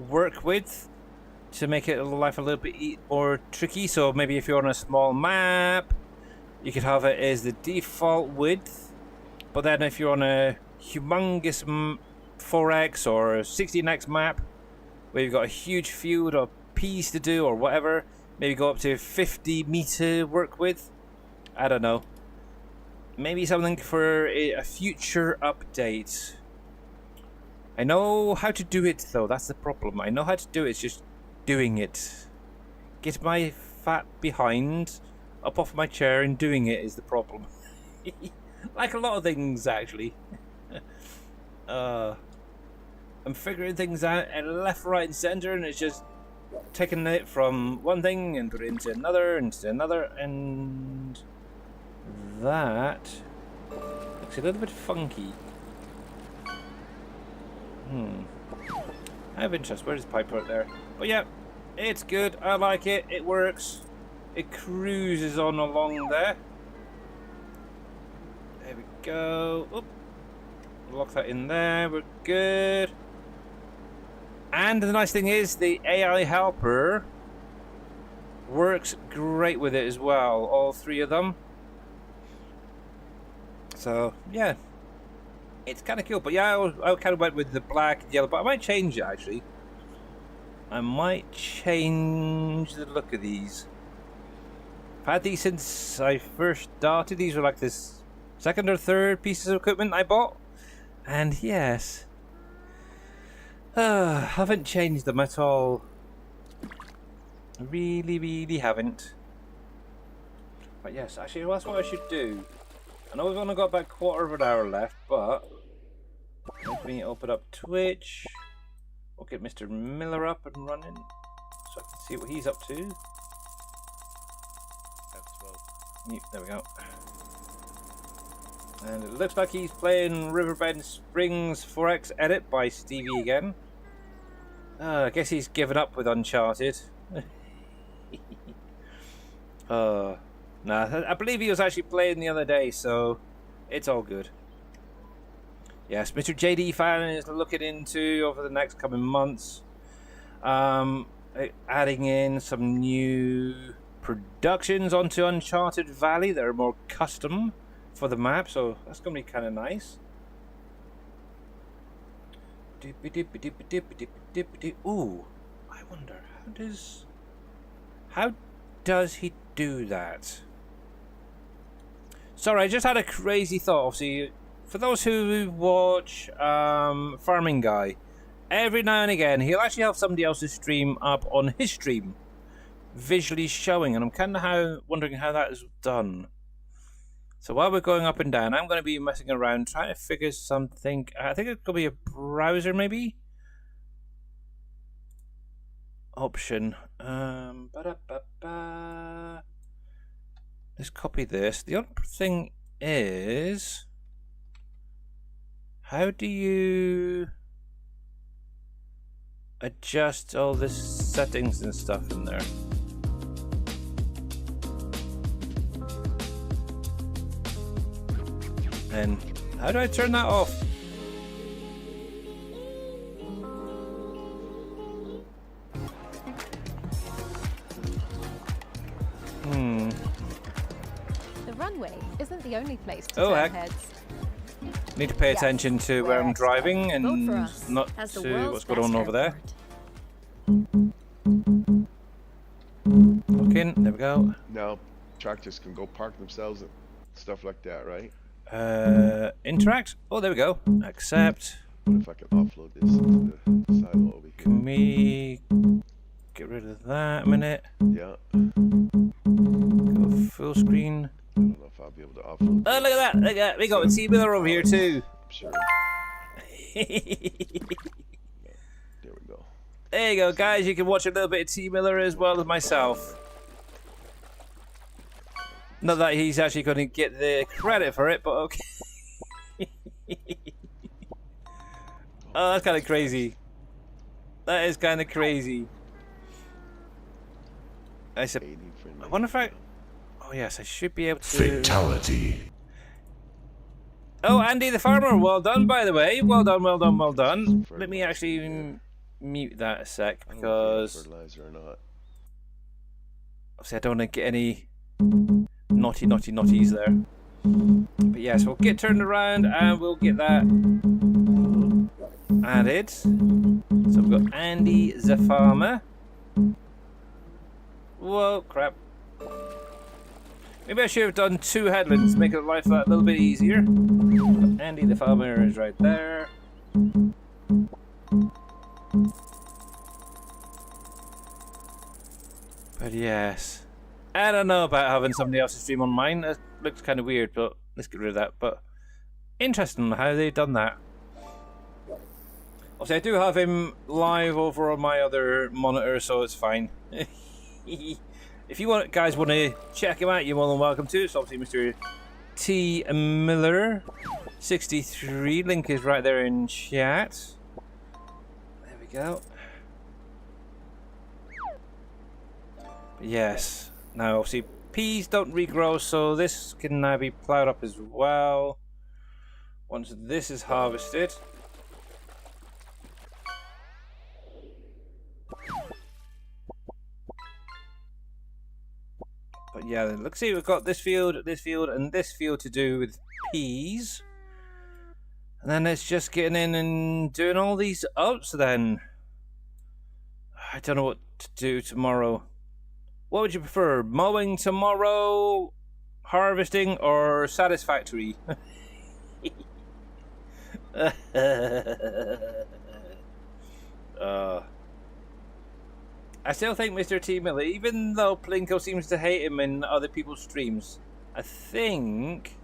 work width to make it life a little bit more tricky. So maybe if you're on a small map, you could have it as the default width, but then if you're on a humongous 4x or 16x map where you've got a huge field or piece to do or whatever, maybe go up to 50 meter work width. I don't know. Maybe something for a future update. I know how to do it though, that's the problem. I know how to do it, it's just doing it. Get my fat behind up off my chair and doing it is the problem. Like a lot of things, actually. I'm figuring things out and left, right, and center, and it's just taking it from one thing and put it into another, and that looks a little bit funky. I have interest. Where's the pipe out there? But yeah, it's good. I like it. It works. It cruises on along there. There we go. Oop. Lock that in there. We're good. And the nice thing is the AI helper works great with it as well. All three of them. So, yeah. It's kind of cool, but yeah, I kind of went with the black and yellow, but I might change it actually. I might change the look of these. I've had these since I first started. These were like this second or third pieces of equipment I bought. And yes, haven't changed them at all. Really haven't. But yes, actually that's what I should do. I know we've only got about a quarter of an hour left, but let me open up Twitch. We'll get Mr. Miller up and running so I can see what he's up to. There we go. And it looks like he's playing Riverbend Springs 4X Edit by Stevie again. I guess he's given up with Uncharted. Nah, I believe he was actually playing the other day, so it's all good. Yes, Mr. JD Fan is looking into over the next coming months, adding in some new productions onto Uncharted Valley that are more custom for the map, so that's going to be kind of nice. Ooh, I wonder how does he do that? Sorry, I just had a crazy thought. Obviously, for those who watch Farming Guy, every now and again he'll actually have somebody else's stream up on his stream, visually showing, and I'm kind of wondering how that is done. So while we're going up and down, I'm going to be messing around trying to figure something. I think it could be a browser maybe option. Let's copy this. The other thing is, how do you adjust all the settings and stuff in there? And how do I turn that off? The runway isn't the only place to Oh, turn heck. heads. Need to pay Yes, attention to where we're I'm driving experts. Vote for and us not as the to world's what's going on best over there. airport. Looking, there we go. Now, tractors can go park themselves and stuff like that, right? Interact. Oh, there we go. Accept. What if I can offload this into the silo over here? Can we get rid of that a minute? Yeah. Go full screen. I don't know if I'll be able to offload. Oh, look at that! Look at that! We got a T Miller over here too. Sure. There we go. There you go, guys. You can watch a little bit of T Miller as well as myself. Not that he's actually going to get the credit for it, but okay. Oh, that's kind of crazy. That is kind of crazy. I wonder if I... Oh, yes, I should be able to... Fatality. Oh, Andy the Farmer, well done, by the way. Well done, well done, well done. Let me actually mute that a sec, because... Fertilizer or not. Obviously, I don't want to get any naughties there. But yes, we'll get turned around and we'll get that added. So we've got Andy the Farmer. Whoa, crap. Maybe I should have done 2 headlands to make life a little bit easier. Andy the Farmer is right there. But yes, I don't know about having somebody else's stream on mine. That looks kind of weird, but let's get rid of that. But interesting how they've done that. Obviously, I do have him live over on my other monitor, so it's fine. If you guys want to check him out, you're more than welcome to. It's obviously Mr. T Miller 63. Link is right there in chat. There we go. Yes. Now, obviously, peas don't regrow, so this can now be plowed up as well. Once this is harvested. But yeah, let's see, we've got this field, and this field to do with peas. And then it's just getting in and doing all these ups then. I don't know what to do tomorrow. What would you prefer? Mowing tomorrow, harvesting, or satisfactory? I still think Mr. T. Miller, even though Plinko seems to hate him in other people's streams, I think...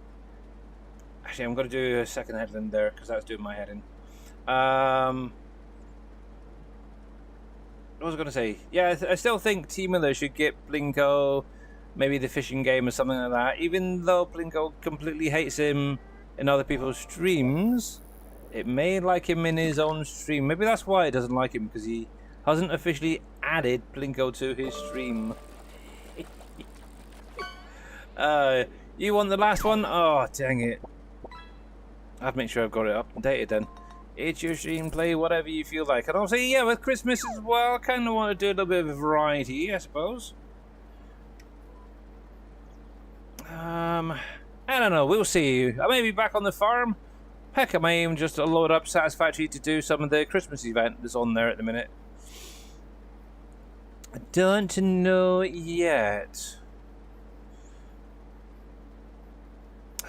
Actually, I'm going to do a second headland there, because that's doing my head in. What was I going to say? Yeah, I still think T. Miller should get Plinko, maybe the fishing game or something like that. Even though Plinko completely hates him in other people's streams, it may like him in his own stream. Maybe that's why it doesn't like him, because he hasn't officially added Plinko to his stream. You want the last one? Oh, dang it. I have to make sure I've got it updated then. It's your stream, play whatever you feel like. And also, yeah, with Christmas as well, I kind of want to do a little bit of variety, I suppose. I don't know, we'll see. I may be back on the farm. Heck, I may even just load up Satisfactory to do some of the Christmas event that's on there at the minute. I don't know yet.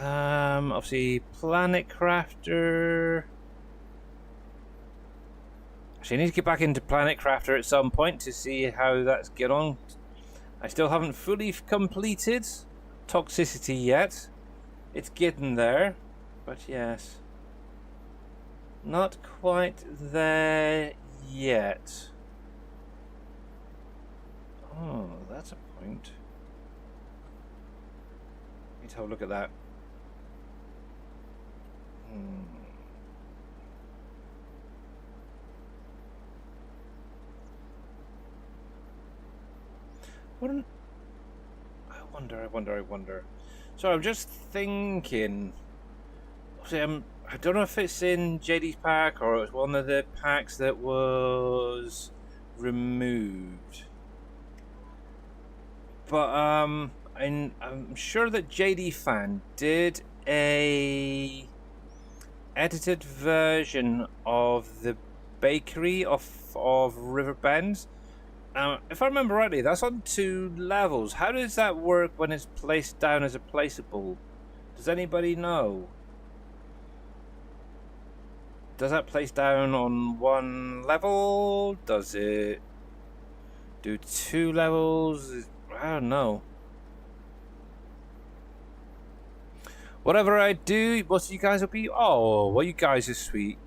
Obviously, Planet Crafter. Actually, I need to get back into Planet Crafter at some point to see how that's get on. I still haven't fully completed Toxicity yet. It's getting there, but yes. Not quite there yet. Oh, that's a point. Let's have a look at that. I wonder. So I'm just thinking. I don't know if it's in JD's pack or it was one of the packs that was removed. But I'm sure that JD Fan did a edited version of the bakery of Riverbend. If I remember rightly, that's on 2 levels. How does that work when it's placed down as a placeable? Does anybody know? Does that place down on 1 level? Does it do 2 levels? I don't know. Whatever I do, most of you guys will be... Oh, well, you guys are sweet.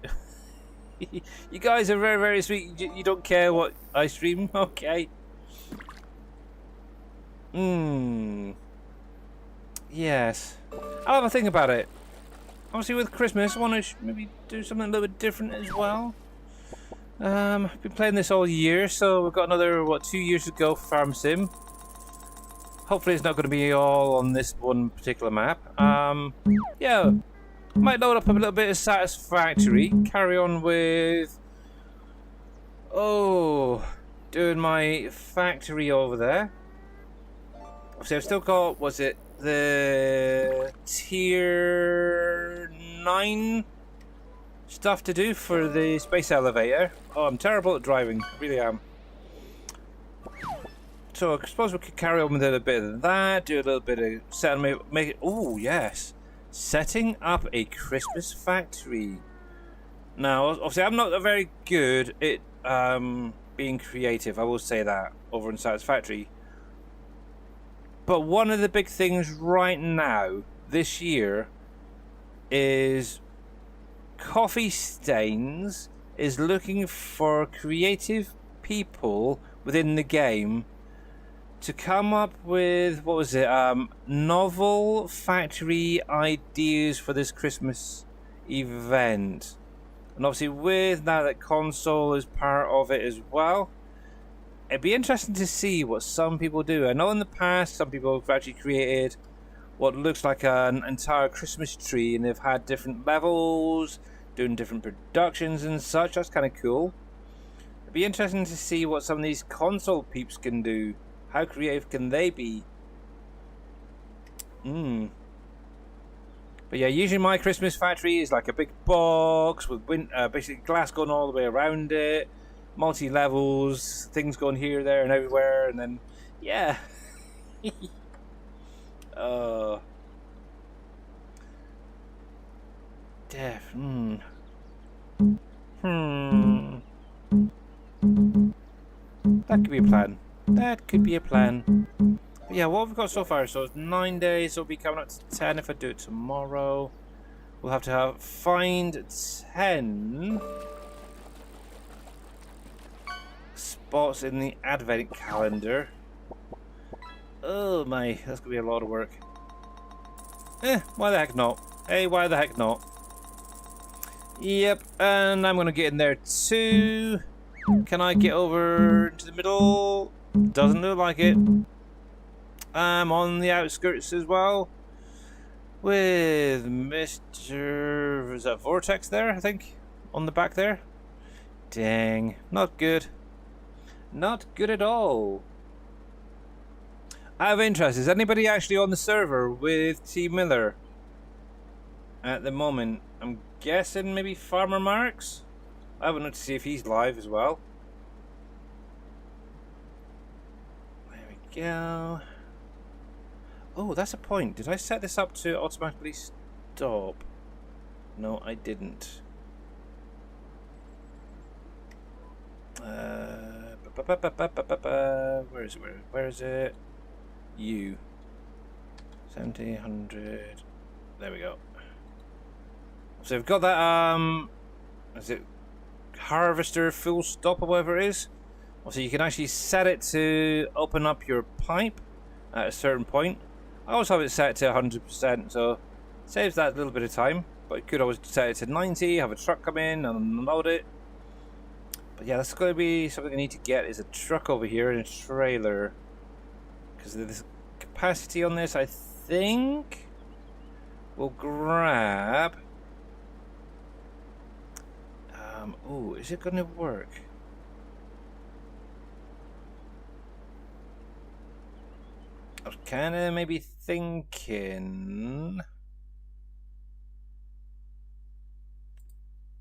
You guys are very, very sweet. You don't care what I stream? Okay. Yes. I'll have a think about it. Obviously, with Christmas, I want to maybe do something a little bit different as well. I've been playing this all year, so we've got another, 2 years to go for Farm Sim. Hopefully it's not going to be all on this one particular map. Yeah. Might load up a little bit of Satisfactory. Carry on with... doing my factory over there. So I've still got, was it the tier 9 stuff to do for the space elevator? Oh, I'm terrible at driving. I really am. So I suppose we could carry on with a bit of that. Do a little bit of setting, make it... Oh, yes. Setting up a Christmas factory. Now, obviously, I'm not very good at being creative. I will say that over in Satisfactory. But one of the big things right now, this year, is Coffee Stains is looking for creative people within the game to come up with, what was it, novel factory ideas for this Christmas event. And obviously with now that console is part of it as well, it'd be interesting to see what some people do. I know in the past some people have actually created what looks like an entire Christmas tree, and they've had different levels, doing different productions and such. That's kind of cool. It'd be interesting to see what some of these console peeps can do. How creative can they be? Be But yeah, usually my Christmas factory is like a big box with basically glass going all the way around it, multi-levels, things going here, there, and everywhere, and then yeah. Def. That could be a plan. That could be a plan. But yeah, what have we got so far? So it's 9 days. It'll be coming up to 10 if I do it tomorrow. We'll have to find 10 spots in the advent calendar. Oh my, that's gonna be a lot of work. Why the heck not? Hey, why the heck not? Yep, and I'm gonna get in there too. Can I get over to the middle? Doesn't look like it. I'm on the outskirts as well. With Mr. Is that Vortex there, I think? On the back there? Dang, not good. Not good at all. Out of interest, is anybody actually on the server with T. Miller? At the moment, I'm guessing maybe Farmer Marks? I haven't looked to see if he's live as well. There we go. Oh, that's a point. Did I set this up to automatically stop? No, I didn't. Where is it? Where is it? You. 70, 100. There we go. So we've got that, is it harvester full stop or whatever it is? So you can actually set it to open up your pipe at a certain point. I always have it set to 100%, so it saves that little bit of time. But you could always set it to 90, have a truck come in and unload it. But yeah, that's going to be something I need to get, is a truck over here and a trailer. Because the capacity on this, I think, will grab... oh, is it going to work? I was kind of maybe thinking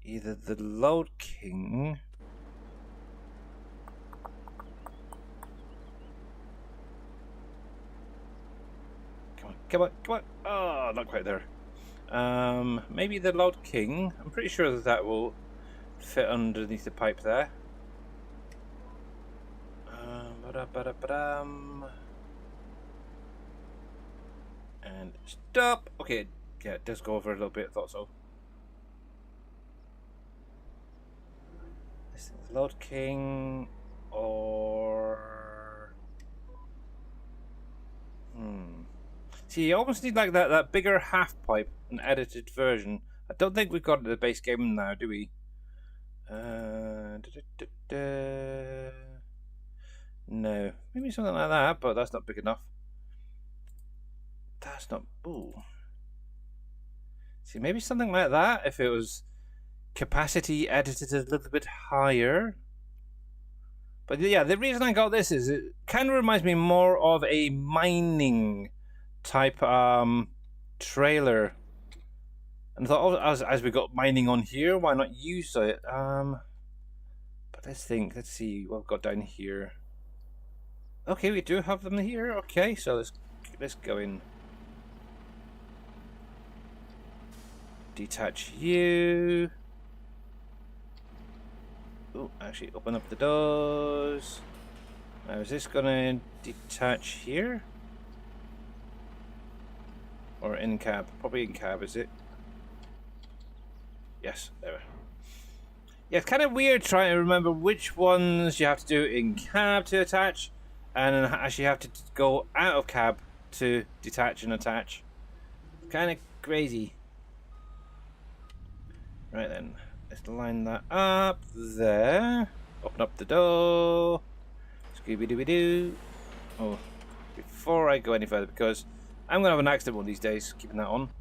either the Load King come on. Oh, not quite there. Maybe the Load King. I'm pretty sure that will fit underneath the pipe there. And stop. Okay, yeah, it does go over a little bit. I thought so. This is Load King or see, you almost need like that bigger half pipe, an edited version. I don't think we've got it in the base game now, do we? No, maybe something like that, but that's not big enough. That's not. Ooh. See, maybe something like that if it was capacity edited a little bit higher. But yeah, the reason I got this is it kind of reminds me more of a mining type trailer. And I thought, oh, as we got mining on here, why not use it? But let's think. Let's see what we've got down here. Okay, we do have them here. Okay, so let's go in. Detach you. Oh, actually, open up the doors. Now, is this gonna detach here? Or in cab? Probably in cab, is it? Yes, there. Yeah, it's kind of weird trying to remember which ones you have to do in cab to attach, and then actually have to go out of cab to detach and attach. Kind of crazy. Right then, let's line that up there. Open up the door. Scooby-Dooby-Doo. Oh, before I go any further, because I'm going to have an accident one of these days, keeping that on.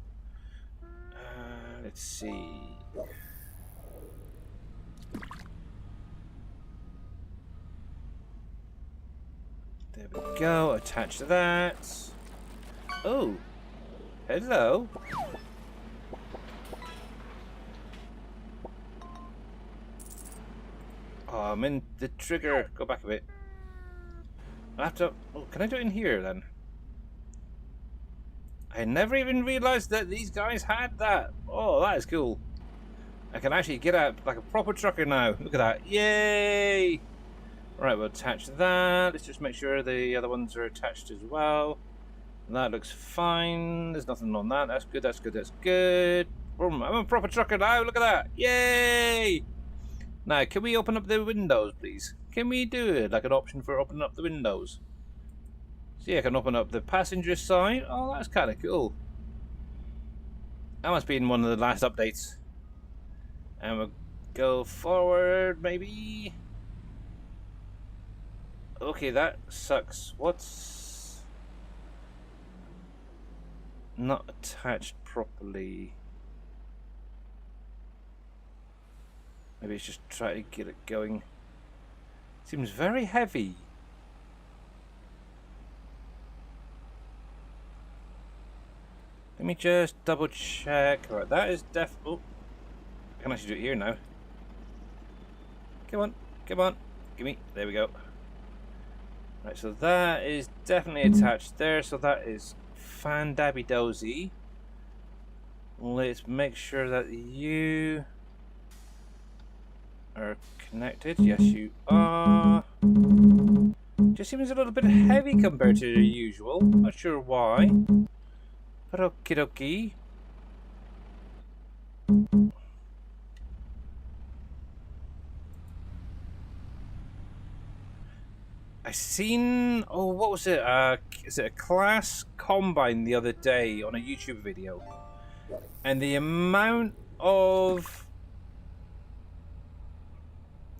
Let's see. There we go, attach to that. Oh, hello. Oh, I'm in the trigger. Go back a bit. I have to. Oh, can I do it in here then? I never even realized that these guys had that. Oh, that is cool. I can actually get out like a proper trucker now. Look at that. Yay! Right, we'll attach that. Let's just make sure the other ones are attached as well. That looks fine. There's nothing on that. That's good, that's good, that's good. Boom, I'm a proper trucker now. Look at that. Yay! Now, can we open up the windows, please? Can we do it? Like an option for opening up the windows. See, I can open up the passenger side. Oh, that's kind of cool. That must be in one of the last updates. And we'll go forward, maybe. Okay, that sucks. What's not attached properly? Maybe it's just try to get it going. Seems very heavy. Let me just double check. Alright, that is oh, I can actually do it here now. Come on, come on. Give me. There we go. Right, so that is definitely attached there. So that is fan-dabby dozy. Let's make sure that you are connected. Yes, you are. Just seems a little bit heavy compared to the usual. Not sure why. But okie dokie. I seen, oh, what was it? Is it a class combine the other day on a YouTube video? And the amount of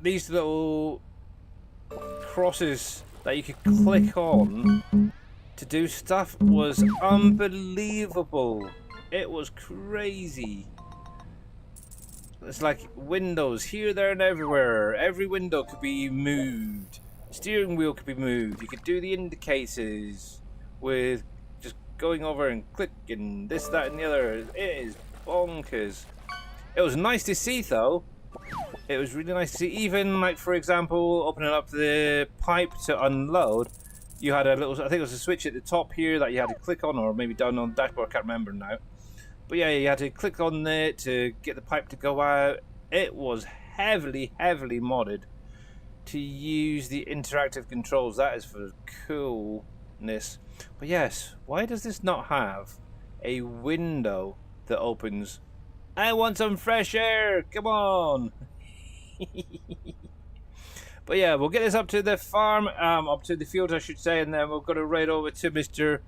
these little crosses that you could click on to do stuff was unbelievable. It was crazy. It's like windows here, there, and everywhere. Every window could be moved. Steering wheel could be moved. You could do the indicators with just going over and clicking this, that, and the other. It is bonkers. It was nice to see, though. It was really nice to see. Even, like, for example, opening up the pipe to unload, you had a little, I think it was a switch at the top here that you had to click on, or maybe down on the dashboard, I can't remember now. But yeah, you had to click on it to get the pipe to go out. It was heavily, heavily modded to use the interactive controls. That is for coolness. But yes, why does this not have a window that opens? I want some fresh air, come on. But yeah, we'll get this up to the farm, up to the field I should say, and then we'll go right over to Mr.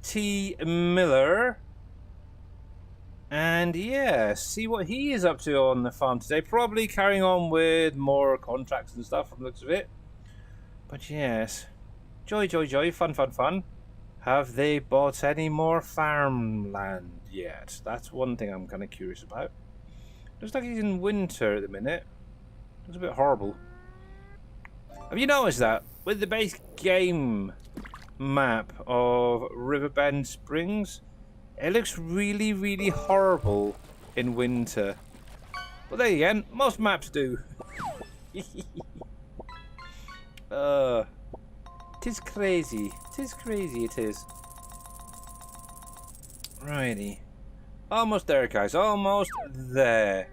T. Miller. And yeah, see what he is up to on the farm today. Probably carrying on with more contracts and stuff from the looks of it. But yes, joy, joy, joy, fun, fun, fun. Have they bought any more farmland yet? That's one thing I'm kind of curious about. Looks like he's in winter at the minute. Looks a bit horrible. Have you noticed that? With the base game map of Riverbend Springs, it looks really, really horrible in winter. But there you go, most maps do. Tis crazy. Tis crazy, it is. Righty. Almost there, guys. Almost there.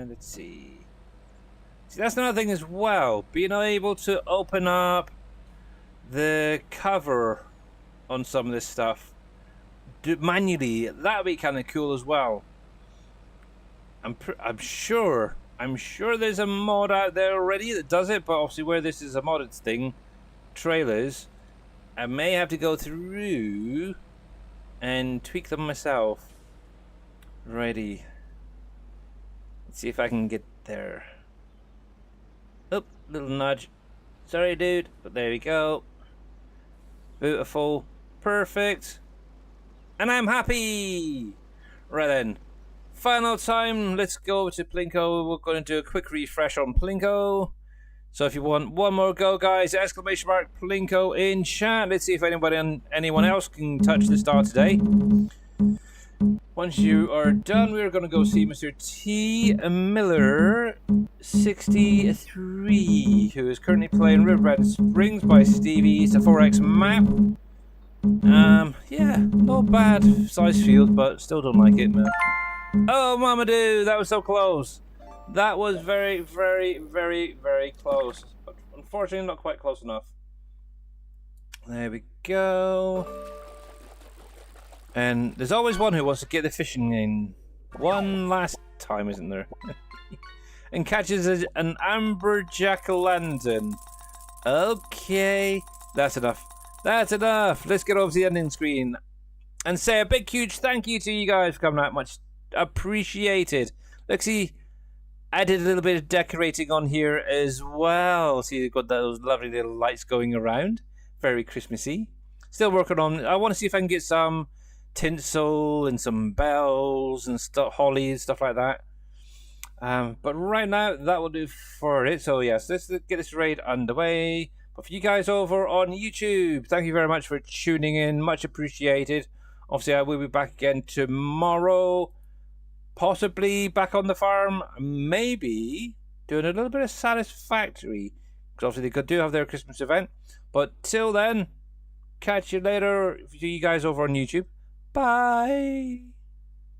Let's see. See, that's another thing as well. Being able to open up the cover on some of this stuff manually, that'd be kind of cool as well. I'm sure there's a mod out there already that does it, but obviously where this is a modded thing, trailers, I may have to go through and tweak them myself. Righty. Let's see if I can get there. Oop, little nudge. Sorry, dude, but there we go. Beautiful. Perfect. And I'm happy! Right then. Final time, let's go to Plinko. We're going to do a quick refresh on Plinko. So if you want one more go, guys, exclamation mark Plinko in chat. Let's see if anyone else can touch the star today. Once you are done, we're going to go see Mr. T. Miller 63, who is currently playing Riverbed Springs by Stevie. It's a 4X map. Yeah, not bad size field, but still don't like it, man. Oh, Mamadou, that was so close. That was very, very, very, very close. But unfortunately, not quite close enough. There we go. And there's always one who wants to get the fishing in one last time, isn't there? And catches an amber jack-o'-lantern. Okay, that's enough. That's enough. Let's get over to the ending screen and say a big, huge thank you to you guys for coming out. Much appreciated. Look, see, I did a little bit of decorating on here as well. See, you've got those lovely little lights going around. Very Christmassy. Still working on. I want to see if I can get some tinsel and some bells and stuff, holly and stuff like that. But right now, that will do for it. So yes, let's get this raid underway. But for you guys over on YouTube, thank you very much for tuning in. Much appreciated. Obviously, I will be back again tomorrow. Possibly back on the farm. Maybe doing a little bit of Satisfactory. Because obviously they do have their Christmas event. But till then, catch you later. You guys over on YouTube. Bye.